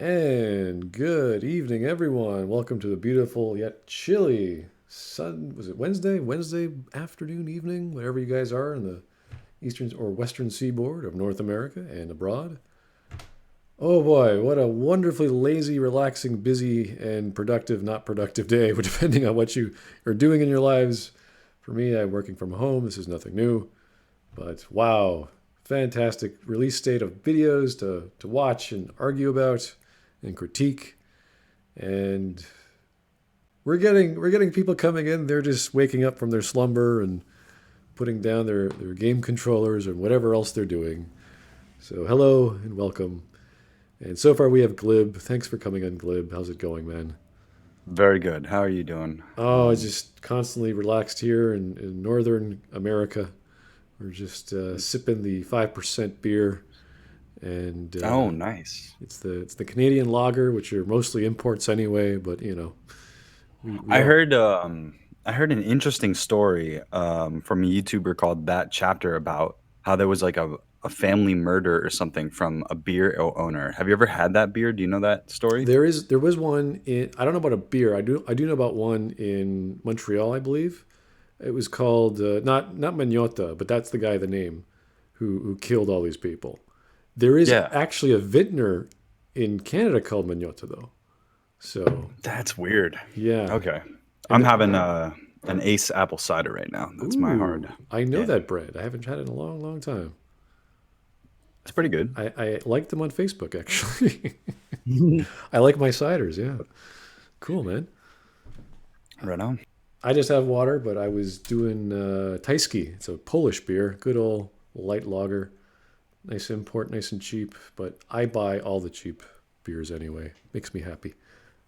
And good evening, everyone. Welcome to the beautiful yet chilly was it Wednesday? Wednesday afternoon, evening, wherever you guys are in the eastern or western seaboard of North America and abroad. Oh boy, what a wonderfully lazy, relaxing, busy, and productive, not productive day, depending on what you are doing in your lives. For me, I'm working from home. This is nothing new. But wow, fantastic release state of videos to watch and argue about and critique. And we're getting people coming in. They're just waking up from their slumber and putting down their game controllers and whatever else they're doing. So hello and welcome. And so far we have Glib. Thanks for coming on, Glib. How's it going, man? Very good. How are you doing? Oh, it's just constantly relaxed here in Northern America. We're just sipping the 5% beer, and Oh, nice. it's the Canadian lager, which are mostly imports anyway. But we I all heard I heard an interesting story from a YouTuber called That Chapter about how there was like a family murder or something from a owner. Have you ever had that beer? Do you know that story? there was one in, I don't know about a beer. I do know about one in Montreal, I believe. It was called not Magnotta, but that's the guy, the name, who killed all these people. There is Yeah, actually a vintner in Canada called Magnotta, though. So that's weird. yeah, Okay. I'm and having an Ace apple cider right now. That's my hard. ooh, I know Yeah. that brand. I haven't had it in a long, long time. I It's pretty think good. I like them on Facebook actually. I like my ciders. Yeah, cool, man. Right on. I just have water, but I was doing Tyskie. It's a Polish beer, good old light lager, nice import, nice and cheap. But I buy all the cheap beers anyway. Makes me happy.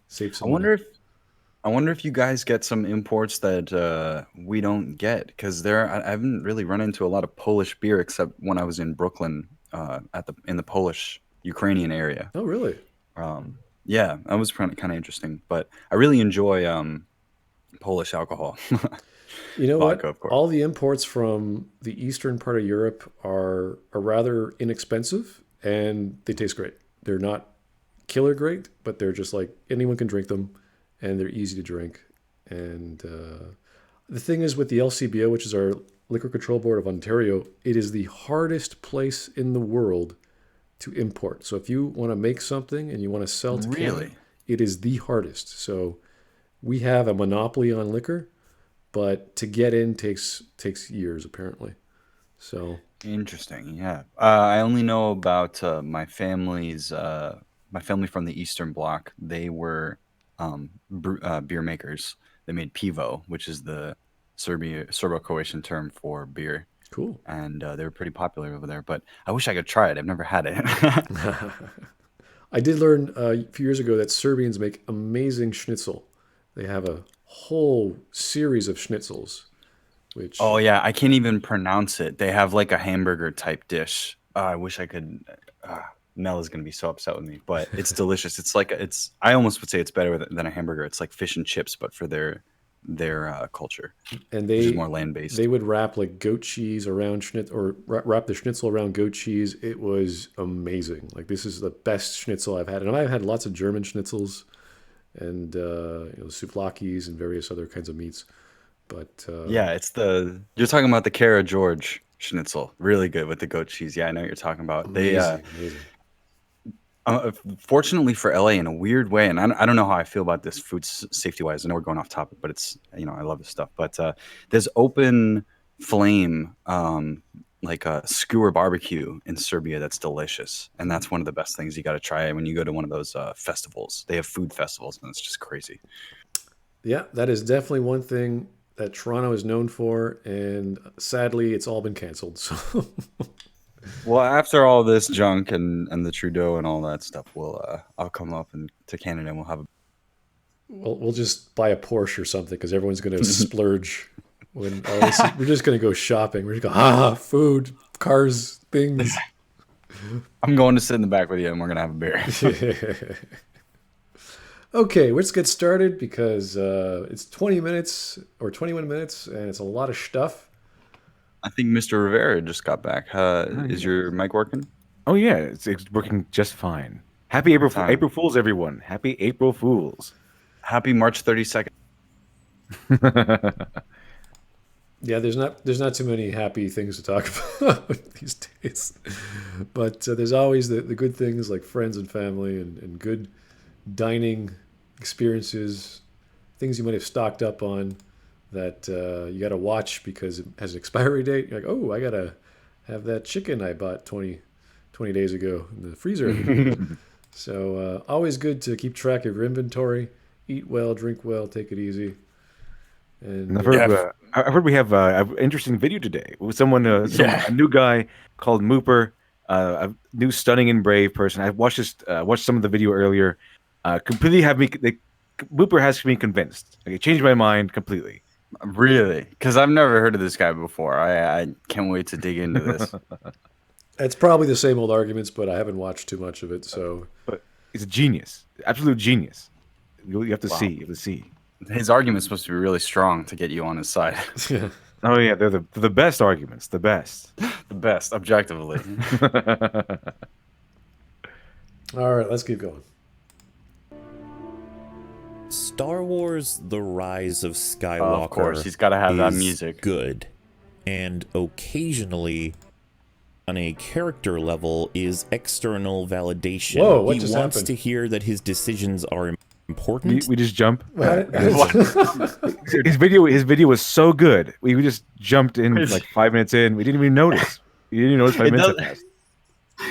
Save I some money. wonder if I wonder if you guys get some imports that we don't get because I haven't really run into a lot of Polish beer except when I was in Brooklyn at the in the Polish Ukrainian area. Oh, really? Yeah, that was kind of interesting. But I really enjoy Polish alcohol, You know vodka, what? of course. All the imports from the eastern part of Europe are rather inexpensive and they taste great. They're not killer great, but they're just like anyone can drink them and they're easy to drink. And the thing is with the LCBO, which is our Liquor Control Board of Ontario, it is the hardest place in the world to import. So if you want to make something and you want to sell to Canada, Really it is the hardest. So we have a monopoly on liquor, but to get in takes years apparently. So interesting. Yeah, I only know about my family from the Eastern Bloc. They were beer makers. They made pivo, which is the Serbo-Croatian term for beer, cool. and they were pretty popular over there. But I wish I could try it. I've never had it. I did learn a few years ago that Serbians make amazing schnitzel. They have a whole series of schnitzels, which Oh yeah, I can't even pronounce it. They have like a hamburger type dish. I wish I could. Uh, Mel is gonna be so upset with me, but it's delicious. It's like it's. I almost would say it's better than a hamburger. It's like fish and chips, but for their culture, and which is they more land they based. would wrap like goat cheese around schnitzel or wrap the schnitzel around goat cheese. It was amazing. Like this is the best schnitzel I've had, and I've had lots of German schnitzels and souvlakis and various other kinds of meats. But Yeah, it's the you're talking about the Cara George schnitzel. Really good with the goat cheese. Yeah, I know what you're talking about. They amazing, amazing. Fortunately for LA, in a weird way, and I don't know how I feel about this safety wise. I know we're going off topic, but it's I love this stuff. But there's open flame like a skewer barbecue in Serbia that's delicious, and that's one of the best things you got to try when you go to one of those festivals. They have food festivals, and it's just crazy. Yeah, that is definitely one thing that Toronto is known for, and sadly, it's all been canceled. So Well, after all this junk and the Trudeau and all that stuff, I'll come up and to Canada and we'll have a we'll just buy a Porsche or something because everyone's going to splurge when all this. We're just going to go shopping. We're just going, food, cars, things. I'm going to sit in the back with you and we're gonna have a beer. Okay, let's get started because it's 20 minutes or 21 minutes and it's a lot of stuff. I think Mr. Rivera just got back. Hi. Is your mic working? Oh yeah, it's working just fine. Happy April Time. April Fools, everyone. Happy April Fools. Happy March 32nd. Yeah, there's not too many happy things to talk about these days, but there's always the good things like friends and family and good dining experiences, things you might have stocked up on that you got to watch because it has an expiry date. You're like, oh, I gotta have that chicken I bought 20 days ago in the freezer. So always good to keep track of your inventory, eat well, drink well, take it easy. And And I've heard we have an interesting video today with someone, a new guy called Muber, a new stunning and brave person. I watched watched some of the video earlier. Completely Muber has me convinced. Like, it changed my mind completely. Really? Because I've never heard of this guy before. I can't wait to dig into this. it's probably the same old arguments, but I haven't watched too much of it. So, But he's a genius, absolute genius. You have to see. You have to see. His argument's supposed to be really strong to get you on his side. yeah. Oh yeah, they're the best arguments. The best. The best, objectively. All right, let's keep going. Star Wars: The Rise of Skywalker. Of course, he's got to have that music. Good, and occasionally, on a character level, is external validation. Whoa, what he just wants happened? to hear that his decisions are important. We just jump. What? His video was so good. We just jumped in like 5 minutes in. We didn't even notice. You didn't even notice 5 minutes had passed.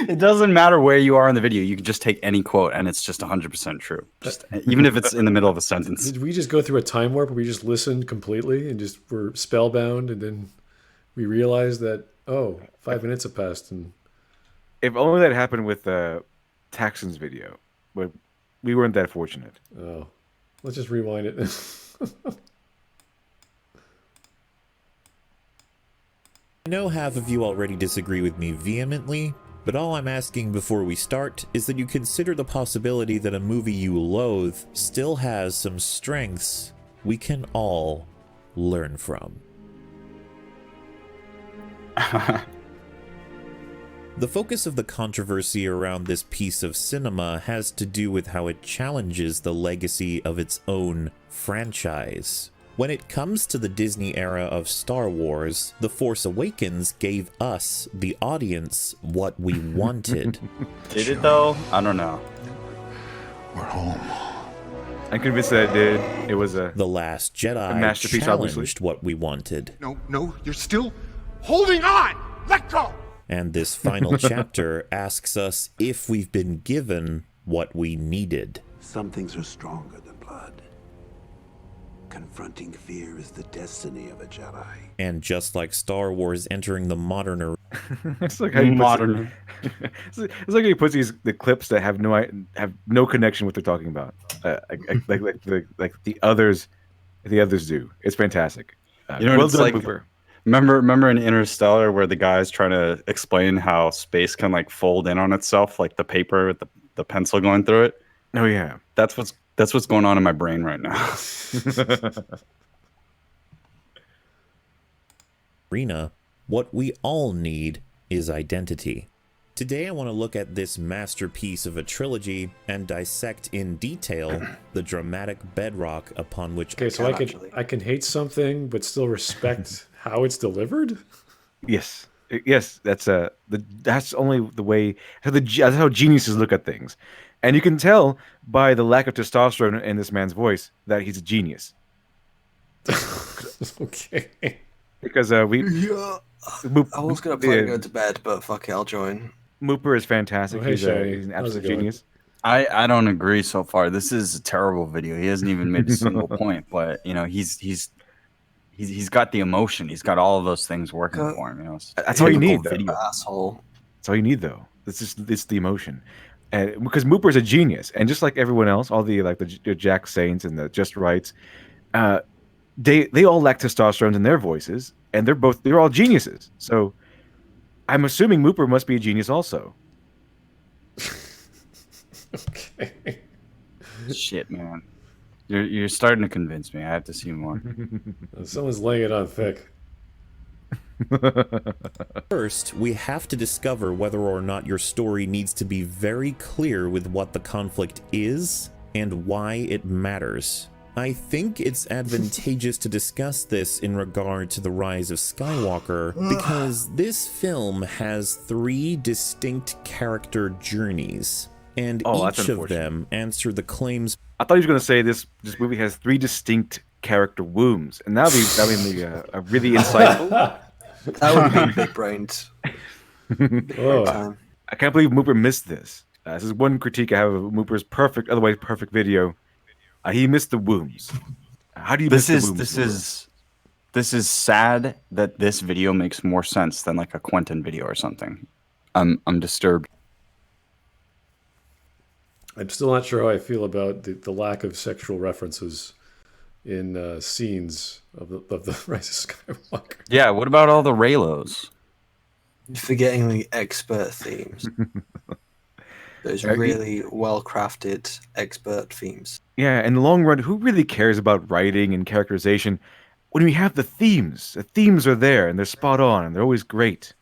It doesn't matter where you are in the video. You can just take any quote, and it's just 100% true. Just, even if it's in the middle of a sentence. Did we just go through a time warp where we just listened completely and just were spellbound, and then we realized that 5 minutes have passed, and If only that happened with Taxon's video, but we weren't that fortunate. let's just rewind it. I know half of you already disagree with me vehemently, but all I'm asking before we start is that you consider the possibility that a movie you loathe still has some strengths we can all learn from. The focus of the controversy around this piece of cinema has to do with how it challenges the legacy of its own franchise. When it comes to the Disney era of Star Wars, The Force Awakens gave us, the audience, what we wanted. Did it, though? I don't know. We're home. I'm convinced that it did. It was a The Last Jedi masterpiece, challenged obviously. what we wanted. No, you're still holding on. Let go. And this final chapter asks us if we've been given what we needed. Some things are stronger than blood. Confronting fear is the destiny of a Jedi. And just like Star Wars entering the modern era, It's like how he Modern. It's like he puts the clips that have no connection with what they're talking about, like the others do. It's fantastic. You know what well it's done, like? Muber. Remember in Interstellar where the guy's trying to explain how space can like fold in on itself, like the paper with the pencil going through it? Oh yeah, That's what's going on in my brain right now. arena, what we all need is identity. Today I want to look at this masterpiece of a trilogy and dissect in detail the dramatic bedrock upon which Okay, so I can hate something but still respect how it's delivered. yes. That's only the way. That's how geniuses look at things, and you can tell by the lack of testosterone in this man's voice that he's a genius. Okay. Because we, Yeah. I was gonna plan to go to bed, but fuck it, I'll join. Mooper is fantastic. Oh, hey, he's Shiney. an How's absolute it going? genius. I don't agree so far. This is a terrible video. He hasn't even made a single point, but you know he's got the emotion. He's got all of those things working for him. You know, it's That's all you need, though. video. Asshole. That's all you need, though. It's the emotion, and because Mooper is a genius, and just like everyone else, all the Jack Saints and the Just Rights, they all lack testosterone in their voices, and they're all geniuses. So I'm assuming Mooper must be a genius also. Okay. Shit, man. You're starting to convince me. I have to see more. Someone's laying it on thick. First, we have to discover whether or not your story needs to be very clear with what the conflict is and why it matters. I think it's advantageous to discuss this in regard to The Rise of Skywalker because this film has 3 distinct character journeys, and each of them answer the claims. I thought he was going to say this movie has 3 distinct character wombs, and that'd be a really insightful. That would be big-brained. I can't believe Muber missed this. This is one critique I have of Muber's otherwise perfect video. He missed the wombs. How do you miss the wombs? This is sad that this video makes more sense than like a Quentin video or something. I'm disturbed. I'm still not sure how I feel about the lack of sexual references in scenes of the Rise of Skywalker. Yeah, what about all the Raylos? You're forgetting the expert themes. Those really well-crafted expert themes. Yeah, in the long run, who really cares about writing and characterization when we have the themes? The themes are there, and they're spot on, and they're always great.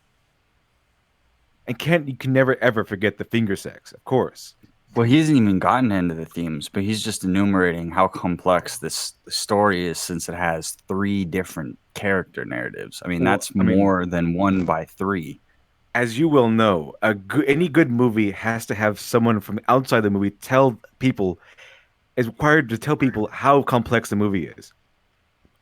And you can never, ever forget the finger sex, of course. Well, he hasn't even gotten into the themes, but he's just enumerating how complex this story is since it has 3 different character narratives. I mean, that's more than 1 by 3. As you will know, any good movie has to have someone from outside the movie is required to tell people how complex the movie is.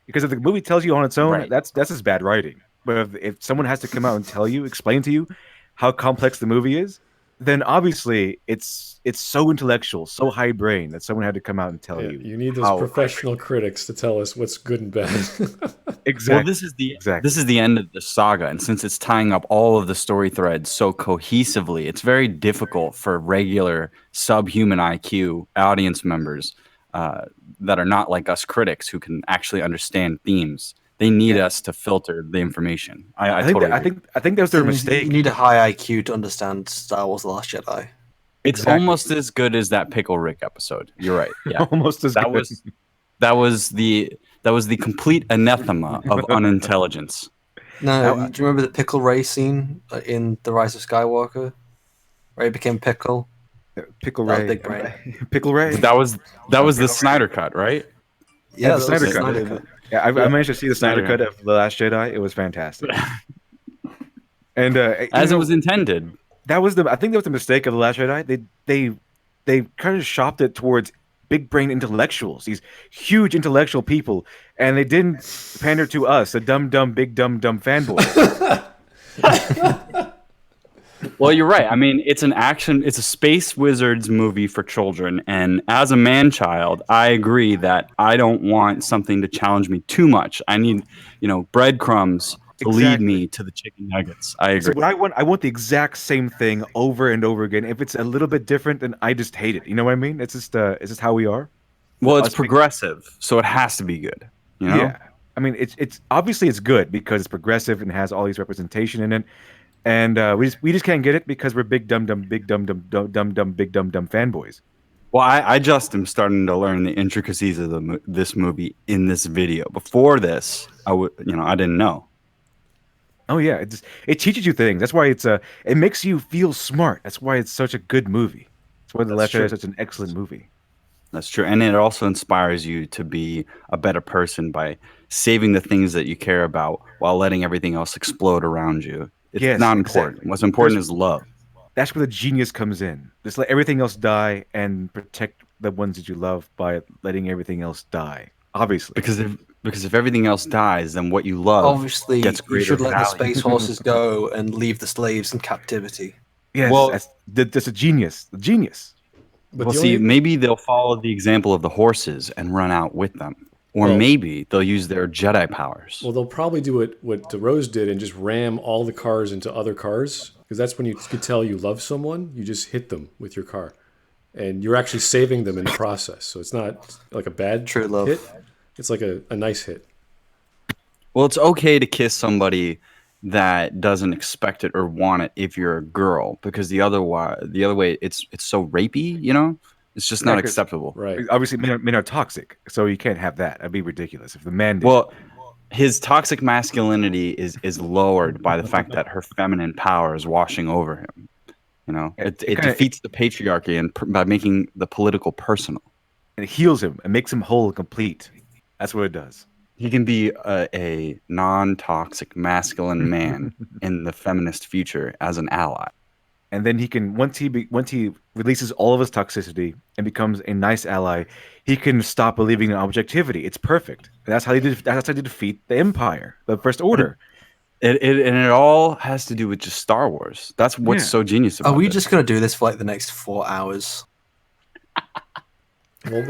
Because if the movie tells you on its own, that's just bad writing. But if someone has to come out and explain to you how complex the movie is, then obviously it's so intellectual, so high brain that someone had to come out and tell you. You need those professional critics to tell us what's good and bad. Exactly. Well, this is the end of the saga, and since it's tying up all of the story threads so cohesively, it's very difficult for regular subhuman IQ audience members that are not like us critics who can actually understand themes. They need us to filter the information. I think that was their mistake. You need a high IQ to understand Star Wars: The Last Jedi. It's almost as good as that Pickle Rick episode. You're right. Yeah, almost as good. That was the complete anathema of unintelligence. No, do you remember the Pickle Ray scene in The Rise of Skywalker? Ray became Pickle. Pickle Ray. Big brain. Pickle Ray. That was the Snyder cut, right? Yeah, the Snyder cut. Yeah, I managed to see the Snyder cut of The Last Jedi. It was fantastic. And as it was intended. I think that was the mistake of The Last Jedi. They kind of shopped it towards big brain intellectuals, these huge intellectual people, and they didn't pander to us, a dumb big dumb fanboy. Well, you're right. I mean, it's a space wizards movie for children, and as a man-child, I agree that I don't want something to challenge me too much. I need, breadcrumbs to lead me to the chicken nuggets. I agree. So I want the exact same thing over and over again. If it's a little bit different, then I just hate it. You know what I mean? It's just how we are. Well, it's progressive, so it has to be good. You know? Yeah. I mean, it's obviously it's good because it's progressive and has all these representation in it. And we just can't get it because we're big dumb fanboys. Well, I just am starting to learn the intricacies of this movie in this video. Before this, I didn't know. Oh yeah, it teaches you things. That's why it makes you feel smart. That's why it's such a good movie. That's why The Last Jedi is such an excellent movie. That's true, and it also inspires you to be a better person by saving the things that you care about while letting everything else explode around you. It's not important. Exactly. What's important is love. That's where the genius comes in. Just let everything else die and protect the ones that you love by letting everything else die. Obviously, because if everything else dies, then what you love gets greater you should let value. the space horses go and leave the slaves in captivity. Yes, well, that's a genius. The genius. But maybe they'll follow the example of the horses and run out with them. Or maybe they'll use their Jedi powers. Well, they'll probably do what Rose did and just ram all the cars into other cars. Because that's when you could tell you love someone. You just hit them with your car. And you're actually saving them in the process. So it's not like a bad True love. hit. It's like a nice hit. Well, it's okay to kiss somebody that doesn't expect it or want it if you're a girl. Because the other way, it's so rapey, you know? It's just not acceptable. Right. Obviously, men are toxic, so you can't have that. That'd be ridiculous if the man did. his toxic masculinity is lowered by the fact that her feminine power is washing over him. You know, it defeats the patriarchy and by making the political personal. And it heals him and makes him whole and complete. That's what it does. He can be a non-toxic masculine man in the feminist future as an ally. And then he can once he releases all of his toxicity and becomes a nice ally, he can stop believing in objectivity. It's perfect. And that's how he defeat the Empire, the First Order. It all has to do with just Star Wars. That's what's so genius about it. Are we just gonna do this for like the next 4 hours? Well,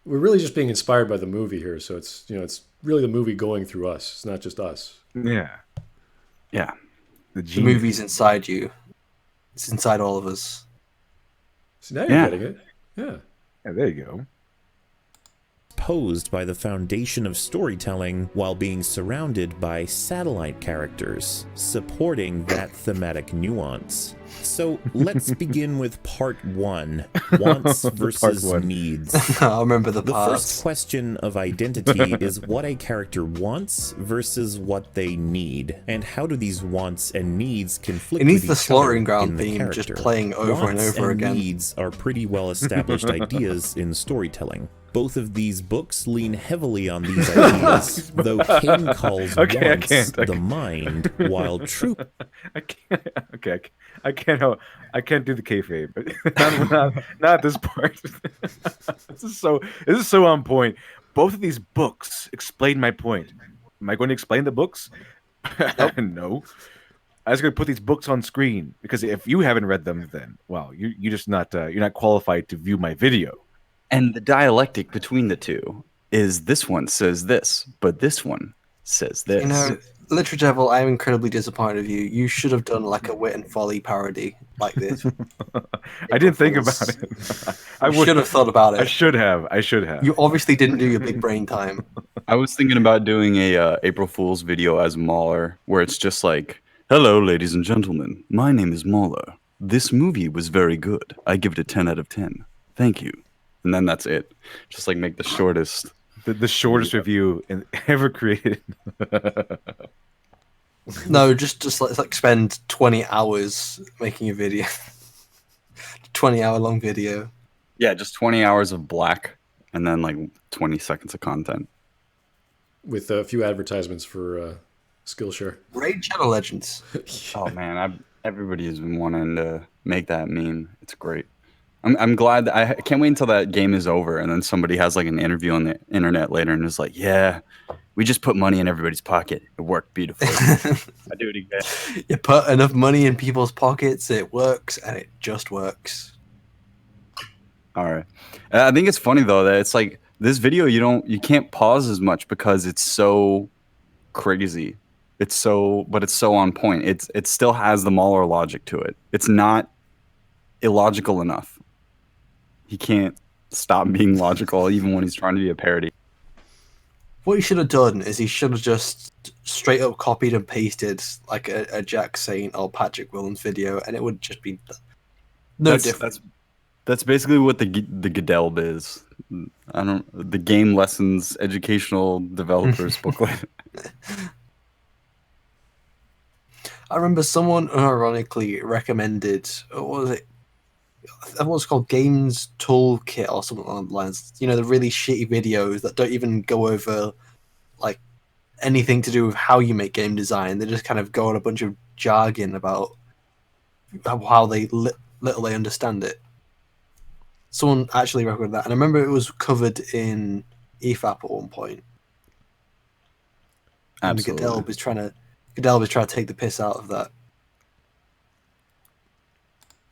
we're really just being inspired by the movie here, so it's really the movie going through us. It's not just us. Yeah. Yeah. The movie's inside you. It's inside all of us. So now you're getting it. Yeah. Yeah, there you go. Posed by the foundation of storytelling while being surrounded by satellite characters, supporting that thematic nuance. So let's begin with part 1, wants versus needs. I remember the first question of identity is what a character wants versus what they need, and how do these wants and needs conflict It needs with the each slaughtering other ground in the theme character. just playing over and over again. Needs are pretty well established ideas in storytelling. Both of these books lean heavily on these ideas, though King calls wants the mind, while true. I can't do the kayfabe, but not at this part. This is so on point. Both of these books explain my point. Am I going to explain the books? Nope. No. I was going to put these books on screen because if you haven't read them, then you're just not you're not qualified to view my video. And the dialectic between the two is this one says this, but this one says this. You know, LiteratureDevil, I'm incredibly disappointed of you. You should have done like a Wit and Folly parody like this. I didn't think about it. I should have thought about it. I should have. You obviously didn't do your big brain time. I was thinking about doing a April Fool's video as Mauler, where it's just like, hello, ladies and gentlemen. My name is Mauler. This movie was very good. I give it a 10 out of 10. Thank you. And then that's it. Just like make the shortest. The shortest review ever created. No, just like spend 20 hours making a video. 20-hour long video. Yeah, just 20 hours of black and then like 20 seconds of content. With a few advertisements for Skillshare. Raid Shadow Legends. Oh man, everybody has been wanting to make that meme. It's great. I'm glad that I can't wait until that game is over and then somebody has like an interview on the internet later and is like, yeah, we just put money in everybody's pocket. It worked beautifully. I do it again. You put enough money in people's pockets, it works, and it just works. All right. I think it's funny though that it's like this video you can't pause as much because it's so crazy. It's so on point. It still has the Mauler logic to it. It's not illogical enough. He can't stop being logical even when he's trying to be a parody. What he should have done is he should have just straight up copied and pasted like a Jack Saint or Patrick Williams video, and it would just be different. That's basically what the Goodell is. The game lessons educational developers booklet. I remember someone ironically recommended, what was it? What's called Games Toolkit or something along the lines. You know, the really shitty videos that don't even go over like anything to do with how you make game design. They just kind of go on a bunch of jargon about how little they understand it. Someone actually recommended that, and I remember it was covered in EFAP at one point. Absolutely. And Goodell was trying to take the piss out of that.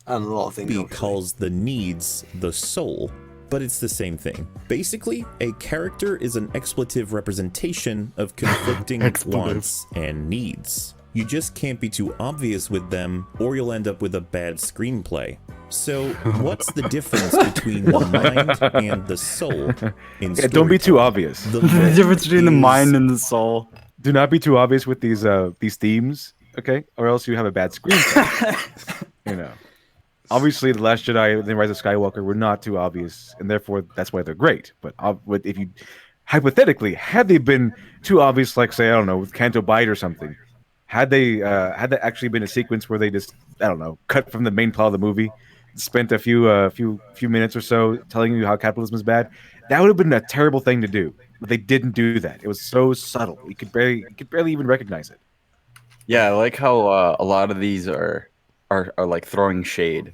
And a lot of things. He calls the needs the soul, but it's the same thing. Basically, a character is an expletive representation of conflicting wants and needs. You just can't be too obvious with them, or you'll end up with a bad screenplay. So, what's the difference between the mind and the soul in storytelling? Don't be too obvious. The difference between the mind and the soul. Do not be too obvious with these themes, okay? Or else you have a bad screenplay. You know. obviously, The Last Jedi and The Rise of Skywalker were not too obvious, and therefore that's why they're great. But if you hypothetically had they been too obvious, like say I don't know with Canto Bight or something, had that actually been a sequence where they just I don't know cut from the main plot of the movie, spent a few minutes or so telling you how capitalism is bad, that would have been a terrible thing to do. But they didn't do that. It was so subtle you could barely even recognize it. Yeah, I like how a lot of these are like throwing shade.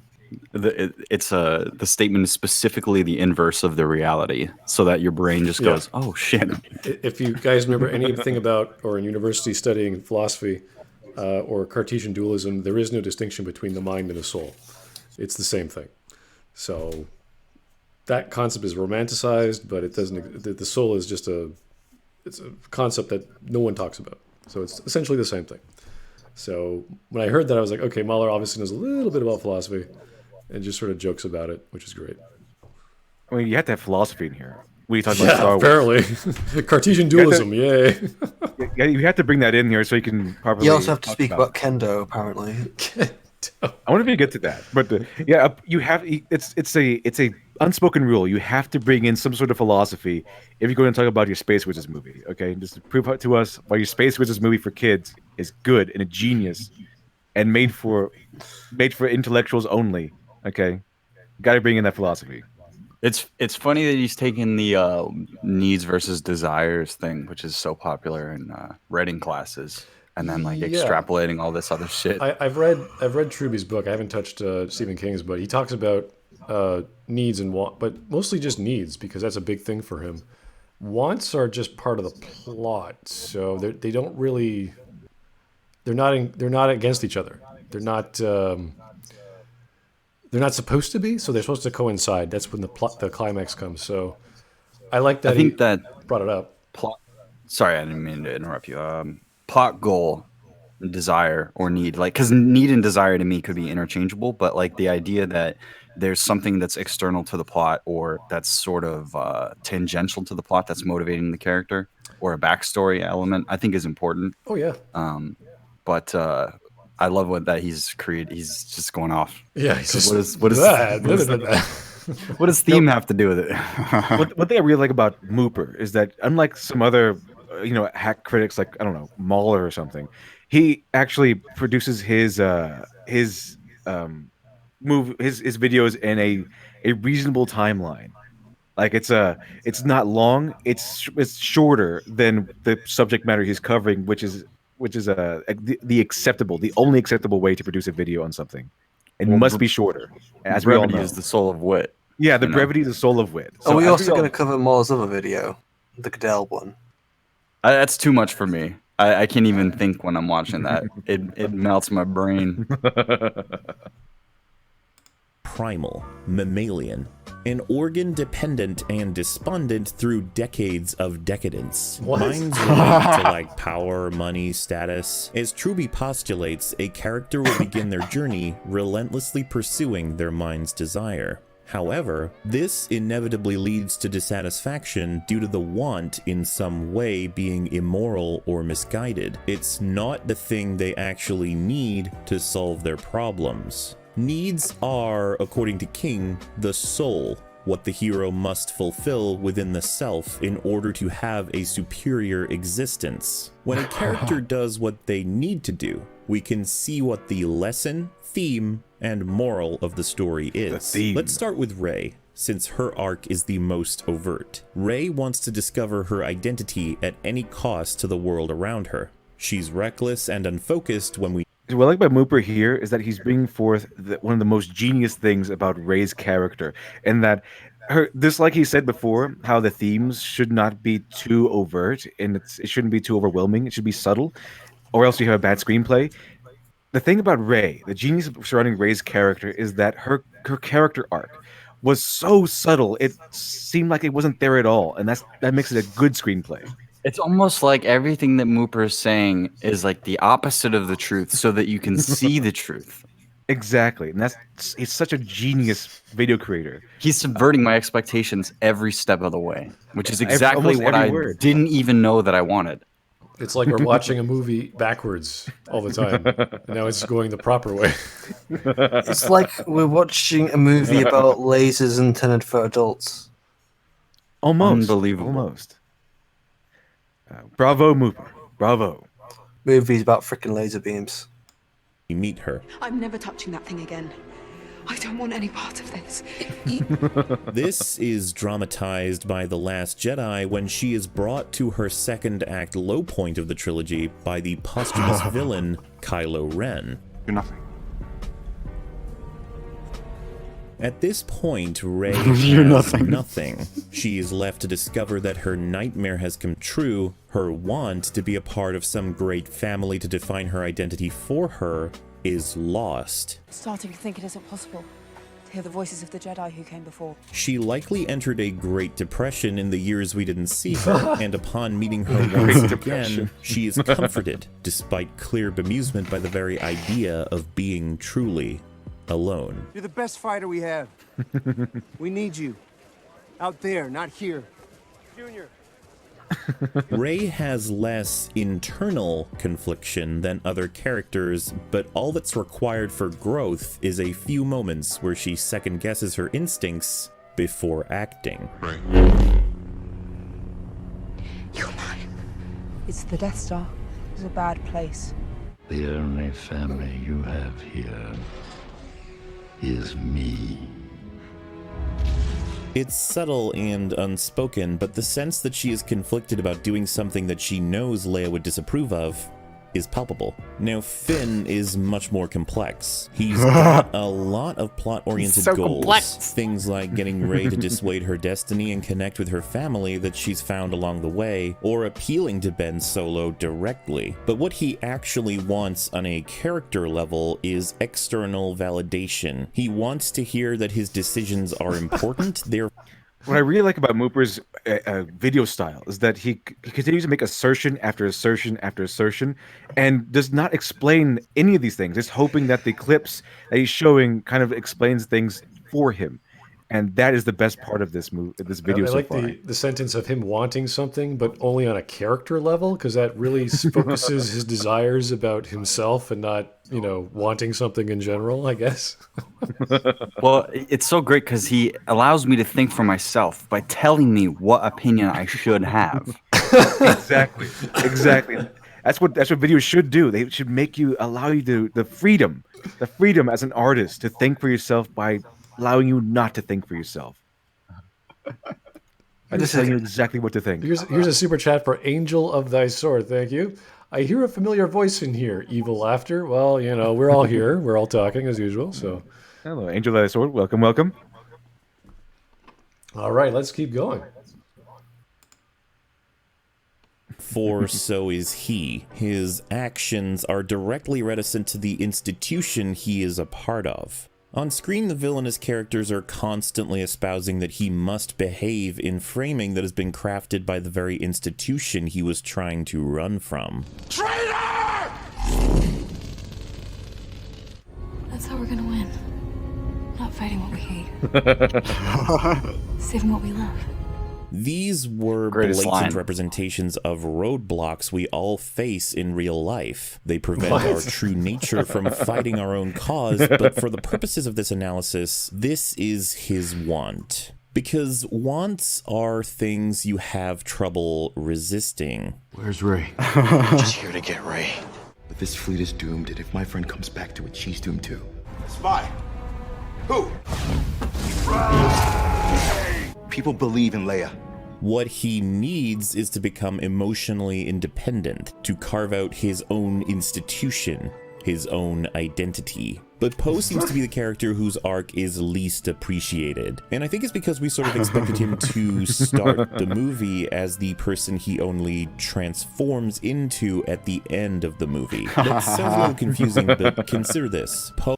The statement is specifically the inverse of the reality, so that your brain just goes, "Oh shit!" If you guys remember anything about, or in university studying philosophy or Cartesian dualism, there is no distinction between the mind and the soul. It's the same thing. So that concept is romanticized, but it doesn't. The soul is just it's a concept that no one talks about. So it's essentially the same thing. So when I heard that, I was like, okay, Mahler obviously knows a little bit about philosophy and just sort of jokes about it, which is great. I mean, you have to have philosophy in here. We talked about Star Wars. Apparently. Cartesian dualism, yay. Yeah, you have to bring that in here so you can properly. You also have to speak about kendo, apparently. I wonder if you get to that, but you have. It's a unspoken rule. You have to bring in some sort of philosophy if you're going to talk about your Space Wizards movie. Okay, just to prove to us why your Space Wizards movie for kids is good and a genius, and made for intellectuals only. Okay, got to bring in that philosophy. It's funny that he's taken the needs versus desires thing, which is so popular in writing classes, and then like extrapolating all this other shit. I've read Truby's book. I haven't touched Stephen King's, but he talks about needs and want, but mostly just needs because that's a big thing for him. Wants are just part of the plot, so they don't really. They're not against each other. They're not supposed to be, so they're supposed to coincide. That's when the climax comes. So I like that. I think that brought it up. Plot. Sorry, I didn't mean to interrupt you. Plot goal, desire or need, like because need and desire to me could be interchangeable, but like the idea that there's something that's external to the plot or that's sort of tangential to the plot that's motivating the character or a backstory element, I think is important. Oh yeah. But I love that he's created. He's just going off. Yeah. He's just, what does theme have to do with it? One thing I really like about Muber is that unlike some other, hack critics like I don't know Mahler or something, he actually produces his videos in a reasonable timeline. Like it's not long. It's shorter than the subject matter he's covering, which is the only acceptable way to produce a video on something. It must be shorter. As we all know, is the soul of wit. Yeah, the brevity is the soul of wit. So are we also going to cover Mahler's other video, the Goodell one? That's too much for me. I can't even think when I'm watching that. It melts my brain. Primal, mammalian, an organ-dependent and despondent through decades of decadence. What? Minds relate to like power, money, status. As Truby postulates, a character will begin their journey relentlessly pursuing their mind's desire. However, this inevitably leads to dissatisfaction due to the want in some way being immoral or misguided. It's not the thing they actually need to solve their problems. Needs are, according to King, the soul, what the hero must fulfill within the self in order to have a superior existence. When a character does what they need to do, we can see what the lesson, theme, and moral of the story is. Let's start with Rey, since her arc is the most overt. Rey wants to discover her identity at any cost to the world around her. She's reckless and unfocused when we What I like about Muber here is that he's bringing forth one of the most genius things about Rey's character, and that like he said before, how the themes should not be too overt, and it shouldn't be too overwhelming. It should be subtle, or else you have a bad screenplay. The thing about Rey, the genius surrounding Rey's character, is that her character arc was so subtle, it seemed like it wasn't there at all, and that makes it a good screenplay. It's almost like everything that Muber is saying is like the opposite of the truth so that you can see the truth. Exactly. And he's such a genius video creator. He's subverting my expectations every step of the way, which is exactly what I word. didn't even know that I wanted. It's like we're watching a movie backwards all the time. And now it's going the proper way. It's like we're watching a movie about lasers intended for adults. Almost. Unbelievable. Almost. Bravo, Muber. Bravo. Movies about freaking laser beams. You meet her. I'm never touching that thing again. I don't want any part of this. This is dramatized by The Last Jedi when she is brought to her second act low point of the trilogy by the posthumous villain Kylo Ren. You're nothing. At this point, Rey has nothing. She is left to discover that her nightmare has come true. Her want to be a part of some great family to define her identity for her is lost. Starting to think it isn't possible to hear the voices of the Jedi who came before. She likely entered a Great Depression in the years we didn't see her, and upon meeting her once again, she is comforted, despite clear bemusement by the very idea of being truly alone. You're the best fighter we have. We need you. Out there, not here. Junior. Rey has less internal confliction than other characters, but all that's required for growth is a few moments where she second guesses her instincts before acting. You're mine. It's the Death Star. It's a bad place. The only family you have here is me. It's subtle and unspoken, but the sense that she is conflicted about doing something that she knows Leia would disapprove of is palpable. Now, Finn is much more complex. He's got a lot of plot-oriented goals. Complex. Things like getting Rey to dissuade her destiny and connect with her family that she's found along the way, or appealing to Ben Solo directly. But what he actually wants on a character level is external validation. He wants to hear that his decisions are important, What I really like about Mooper's video style is that he continues to make assertion after assertion after assertion and does not explain any of these things, just hoping that the clips that he's showing kind of explains things for him. And that is the best part of this video I so like far. the sentence of him wanting something, but only on a character level, because that really focuses his desires about himself and not, wanting something in general, I guess. Well, it's so great because he allows me to think for myself by telling me what opinion I should have. Exactly. That's what videos should do. They should allow you the freedom as an artist to think for yourself by allowing you not to think for yourself. I just telling you exactly what to think. Here's a super chat for Angel of Thy Sword. Thank you. I hear a familiar voice in here. Evil laughter. Well, we're all here. We're all talking as usual. So, Hello, Angel of Thy Sword. Welcome. all right, let's keep going. For so is he. His actions are directly reticent to the institution he is a part of. On screen, the villainous characters are constantly espousing that he must behave in framing that has been crafted by the very institution he was trying to run from. Traitor! That's how we're gonna win. Not fighting what we hate. Saving what we love. These were Greatest blatant line. representations of roadblocks we all face in real life. They prevent our true nature from fighting our own cause, but for the purposes of this analysis, this is his want. Because wants are things you have trouble resisting. Where's Ray? I'm just here to get Ray. But this fleet is doomed, and if my friend comes back to it, she's doomed too. Spy. Who? People believe in Leia. What he needs is to become emotionally independent, to carve out his own institution, his own identity. But Poe seems to be the character whose arc is least appreciated. And I think it's because we sort of expected him to start the movie as the person he only transforms into at the end of the movie. That sounds a little confusing, but consider this. Poe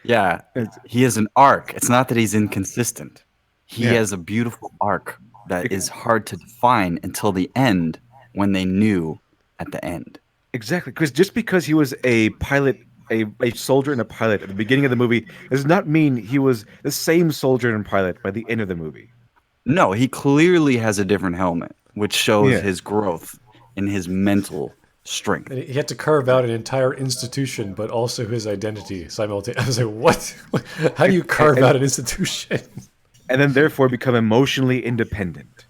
Yeah, he has an arc. It's not that he's inconsistent. He has a beautiful arc that is hard to define until the end when they knew at the end. Exactly, because just because he was a pilot, a soldier and a pilot at the beginning of the movie, does not mean he was the same soldier and pilot by the end of the movie. No, he clearly has a different helmet, which shows his growth in his mental strength. And he had to carve out an entire institution, but also his identity simultaneously. I was like, what? How do you carve out an institution? And then therefore become emotionally independent.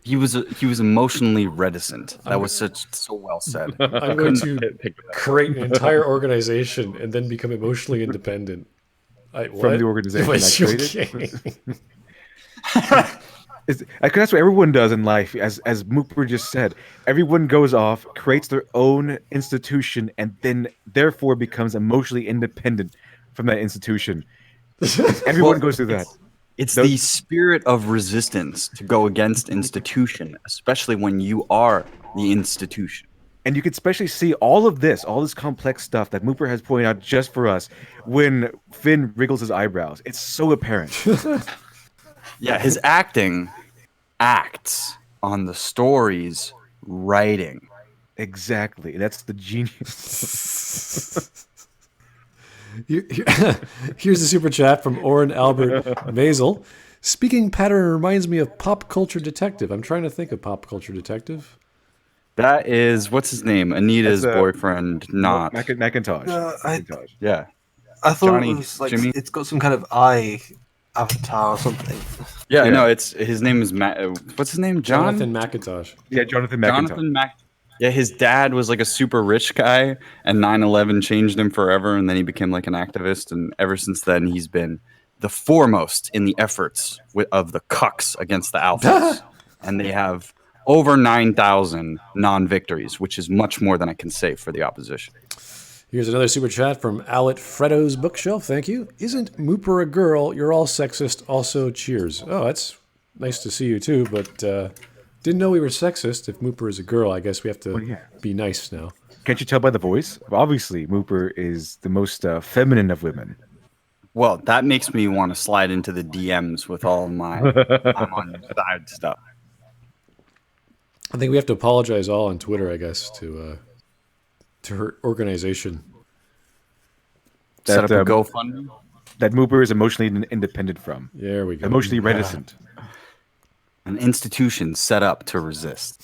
He was emotionally reticent. That was so well said. I'm going to create an entire organization and then become emotionally independent. From the organization I created? That's what everyone does in life. As Muber just said, everyone goes off, creates their own institution, and then therefore becomes emotionally independent from that institution. Everyone goes through that. It's the spirit of resistance to go against institution, especially when you are the institution. And you can especially see all this complex stuff that Muber has pointed out just for us when Finn wriggles his eyebrows. It's so apparent. Yeah, his acting acts on the story's writing. Exactly. That's the genius. Here's a super chat from Oren Albert Mazel. Speaking pattern reminds me of Pop Culture Detective. I'm trying to think of Pop Culture Detective. That is, what's his name? Anita's boyfriend, not. Macintosh. Yeah. I thought Johnny, it was like, Jimmy? it's got some kind of eye avatar or something. Yeah, no, his name is what's his name? Jonathan McIntosh. Yeah, Jonathan McIntosh. Yeah, his dad was like a super rich guy, and 9/11 changed him forever, and then he became like an activist, and ever since then he's been the foremost in the efforts of the cucks against the alphas, and they have over 9,000 non-victories, which is much more than I can say for the opposition. Here's another super chat from Alet Fredo's Bookshelf. Thank you. Isn't Muber a girl? You're all sexist. Also, cheers. Oh, that's nice to see you too, but didn't know we were sexist. If Muber is a girl, I guess we have to be nice now. Can't you tell by the voice? Well, obviously, Muber is the most feminine of women. Well, that makes me want to slide into the DMs with all my I'm on your side stuff. I think we have to apologize all on Twitter, I guess, to her organization. Set up a GoFundMe? That Muber is emotionally independent from. There we go. Emotionally reticent. An institution set up to resist.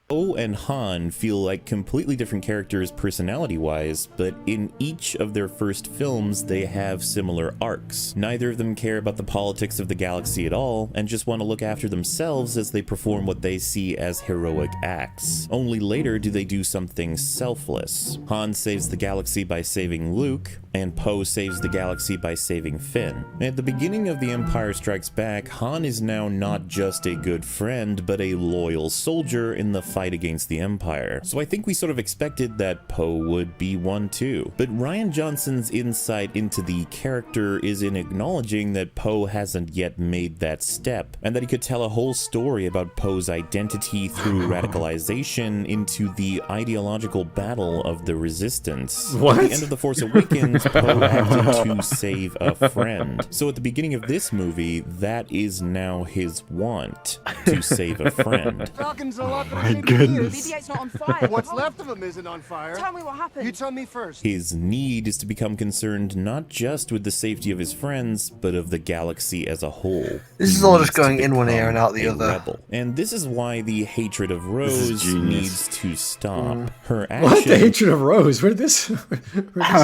Poe and Han feel like completely different characters personality-wise, but in each of their first films, they have similar arcs. Neither of them care about the politics of the galaxy at all, and just want to look after themselves as they perform what they see as heroic acts. Only later do they do something selfless. Han saves the galaxy by saving Luke, and Poe saves the galaxy by saving Finn. At the beginning of The Empire Strikes Back, Han is now not just a good friend, but a loyal soldier in the fight against the Empire. So I think we sort of expected that Poe would be one too. But Rian Johnson's insight into the character is in acknowledging that Poe hasn't yet made that step, and that he could tell a whole story about Poe's identity through radicalization into the ideological battle of the Resistance. What? At the end of The Force Awakens, Poe acted to save a friend. So at the beginning of this movie, that is now his want, to save a friend. Falcon's a lot My goodness. BB-8's not on fire. What's left of him isn't on fire. Tell me what happened. You tell me first. His need is to become concerned not just with the safety of his friends, but of the galaxy as a whole. This is all just going in one ear and out the other. Rebel. And this is why the hatred of Rose needs to stop. Her action... What? The hatred of Rose? Where did this...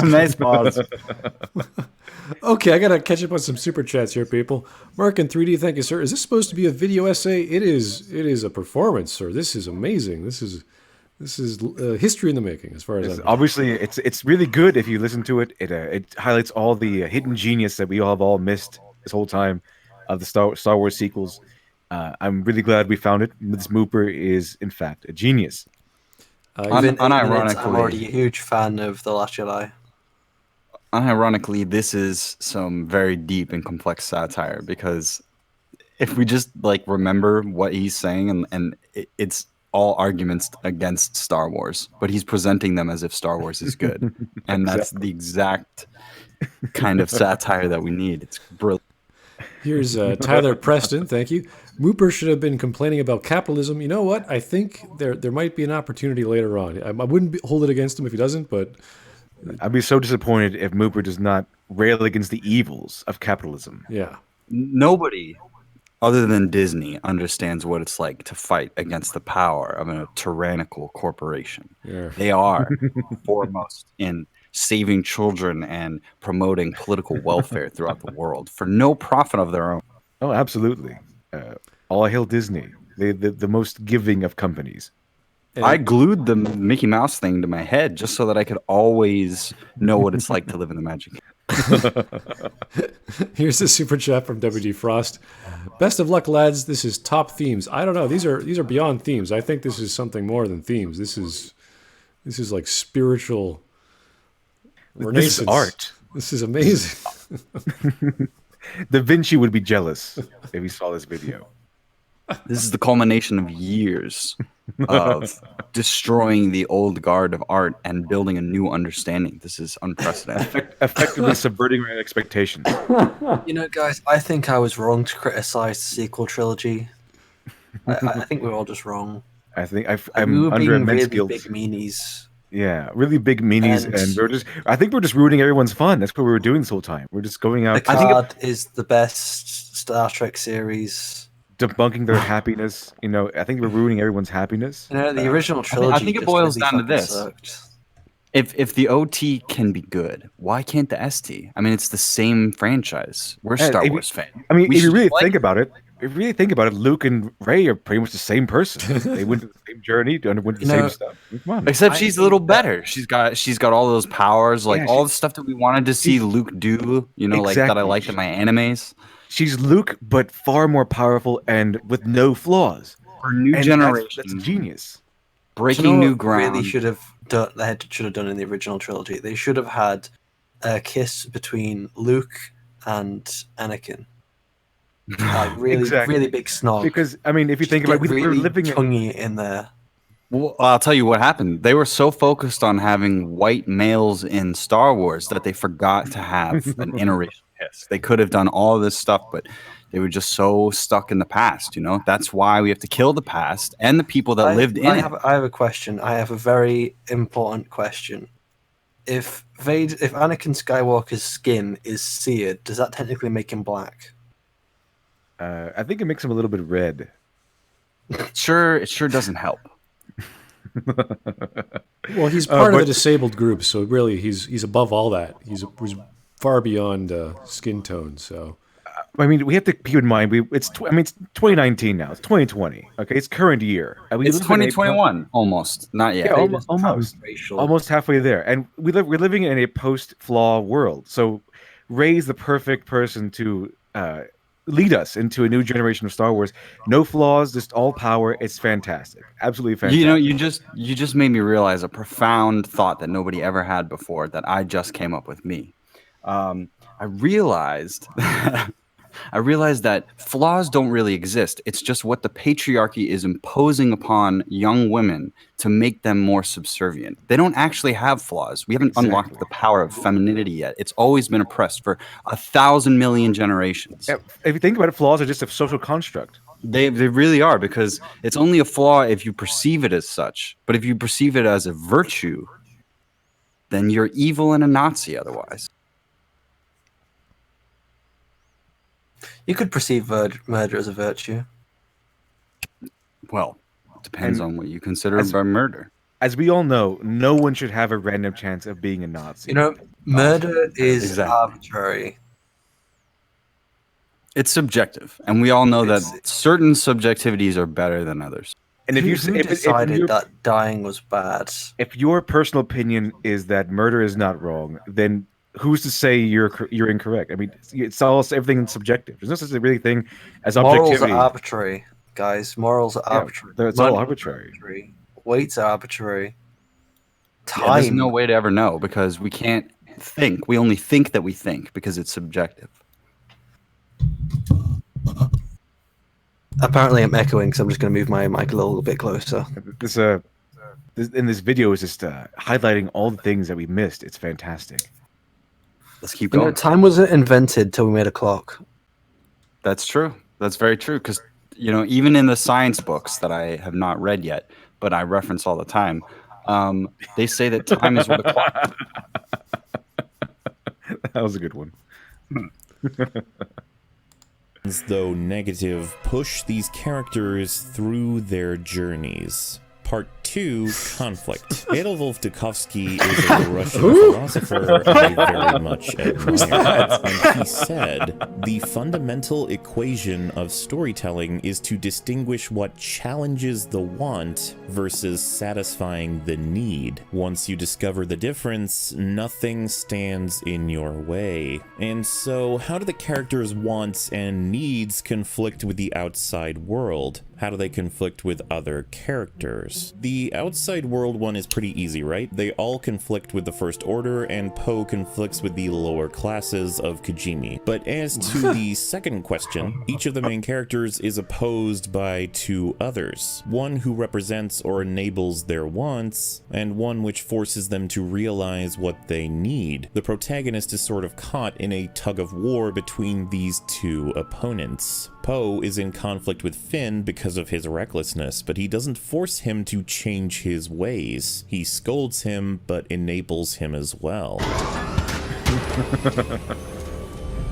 Nice pause. Okay, I gotta catch up on some super chats here, people. Mark in 3D, thank you, sir. Is this supposed to be a video essay? It is. It is a performance, sir. This is amazing. This is history in the making, as far as I'm obviously it's really good if you listen to it. It highlights all the hidden genius that we all have missed this whole time of the Star Wars sequels. I'm really glad we found it. This Muber is in fact a genius. Unironically, I'm already a huge fan of The Last Jedi. Unironically, this is some very deep and complex satire, because if we just like remember what he's saying, and it's all arguments against Star Wars, but he's presenting them as if Star Wars is good. And that's the exact kind of satire that we need. It's brilliant. Here's Tyler Preston, thank you. Muber should have been complaining about capitalism. You know what? I think there might be an opportunity later on. I wouldn't hold it against him if he doesn't, but... I'd be so disappointed if Muber does not rail against the evils of capitalism. Yeah. Nobody other than Disney, understands what it's like to fight against the power of a tyrannical corporation. Yeah. They are foremost in saving children and promoting political welfare throughout the world for no profit of their own. Oh, absolutely. All hail Disney, the most giving of companies. I glued the Mickey Mouse thing to my head just so that I could always know what it's like to live in the Magic Kingdom. Here's the super chat from WD Frost. Best of luck, lads. This is top themes. I don't know. These are beyond themes. I think this is something more than themes. This is like spiritual renaissance. This is art. This is amazing. Da Vinci would be jealous if he saw this video. This is the culmination of years of destroying the old guard of art and building a new understanding. This is unprecedented. Effectively subverting our expectations. You know, guys, I think I was wrong to criticize the sequel trilogy. I think we're all just wrong. I think we I'm were under being immense really guilt. big meanies. Yeah, really big meanies, and I think we're just ruining everyone's fun. That's what we were doing this whole time. We're just going out. Picard is the best Star Trek series. Debunking their happiness. You know, I think we're ruining everyone's happiness. You know, the original trilogy. I think it boils really down to this. sucked. If the OT can be good, why can't the ST? I mean, it's the same franchise. We're Star Wars fans. I mean, if you really think about it, Luke and Rey are pretty much the same person. They went through the same journey, underwent the same stuff. Come on. Except she's a little better. She's got all those powers, like all the stuff that we wanted to see Luke do. You know, like that I liked in my animes. She's Luke, but far more powerful and with no flaws. For new generation, that's genius. Breaking new ground. Really should have done. They should have done in the original trilogy. They should have had a kiss between Luke and Anakin. Like really, really big snog. Because I mean, if you think about it, really we're living tonguey in there. Well, I'll tell you what happened. They were so focused on having white males in Star Wars that they forgot to have an interracial kiss. They could have done all of this stuff, but they were just so stuck in the past. You know, that's why we have to kill the past and the people that lived in it. I have a question. I have a very important question. If Anakin Skywalker's skin is seared, does that technically make him black? I think it makes him a little bit red. It sure doesn't help. Well, he's part of the disabled group, so really he's above all that. He's far beyond skin tone. So, I mean, we have to keep in mind it's 2019 now. It's 2020. Okay, it's current year. It's 2021 almost. Not yet. Yeah, almost halfway there. And we're living in a post-flaw world. So, Rey's the perfect person to lead us into a new generation of Star Wars. No flaws, just all power. It's fantastic. Absolutely fantastic. You know, you just made me realize a profound thought that nobody ever had before that I just came up with me. I realized that flaws don't really exist. It's just what the patriarchy is imposing upon young women to make them more subservient. They don't actually have flaws. We haven't unlocked the power of femininity yet. It's always been oppressed for 1,000 million generations. Yeah, if you think about it, flaws are just a social construct. They really are, because it's only a flaw if you perceive it as such. But if you perceive it as a virtue, then you're evil and a Nazi otherwise. You could perceive murder as a virtue. Well, it depends on what you consider by murder. As we all know, no one should have a random chance of being a Nazi. You know, murder is arbitrary. It's subjective, and we all know that certain subjectivities are better than others. And if you decided that dying was bad, if your personal opinion is that murder is not wrong, then who's to say you're incorrect? I mean, it's all everything subjective. There's no such a really thing as objectivity. Morals are arbitrary, guys. Morals are arbitrary. It's all arbitrary. Weights are arbitrary. Time. Yeah, there's no way to ever know because we can't think. We only think that we think because it's subjective. Apparently, I'm echoing, so I'm just going to move my mic a little bit closer. This video is just highlighting all the things that we missed. It's fantastic. Let's keep going. Time wasn't invented till we made a clock. That's true. That's very true. Because, you know, even in the science books that I have not read yet, but I reference all the time, they say that time is what a clock is. That was a good one. though negative, push these characters through their journeys. Part 2, Conflict. Adolf Dukovsky is a Russian philosopher I very much admire. And he said, the fundamental equation of storytelling is to distinguish what challenges the want versus satisfying the need. Once you discover the difference, nothing stands in your way. And so, how do the characters' wants and needs conflict with the outside world? How do they conflict with other characters? The outside world one is pretty easy, right? They all conflict with the First Order, and Poe conflicts with the lower classes of Kijimi. But as to the second question, each of the main characters is opposed by two others. One who represents or enables their wants, and one which forces them to realize what they need. The protagonist is sort of caught in a tug of war between these two opponents. Poe is in conflict with Finn because of his recklessness, but he doesn't force him to change his ways. He scolds him, but enables him as well.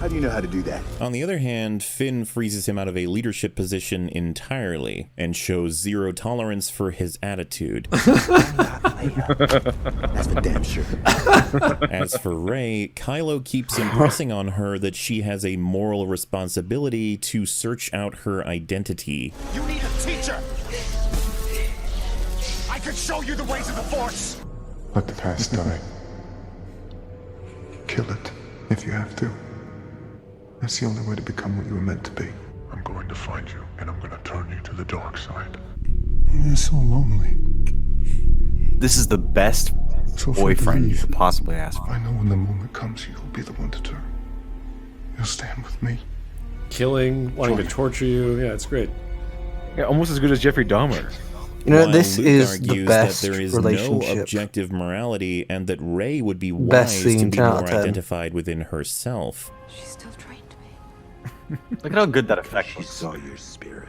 How do you know how to do that? On the other hand, Finn freezes him out of a leadership position entirely, and shows zero tolerance for his attitude. That's for damn sure. As for Rey, Kylo keeps impressing on her that she has a moral responsibility to search out her identity. You need a teacher! I could show you the ways of the Force! Let the past die. Kill it, if you have to. That's the only way to become what you were meant to be. I'm going to find you, and I'm going to turn you to the dark side. You're so lonely. This is the best boyfriend you could possibly ask for. I know when the moment comes, you'll be the one to turn. You'll stand with me. Killing, wanting to torture you. Yeah, it's great. Yeah, almost as good as Jeffrey Dahmer. You know, While this Luke is the argues best that there is relationship. no objective morality and that Rey would be Best wise to scene, be 10 out more of 10. identified within herself. She's still trained me. Look at how good that effect She was. saw your spirit.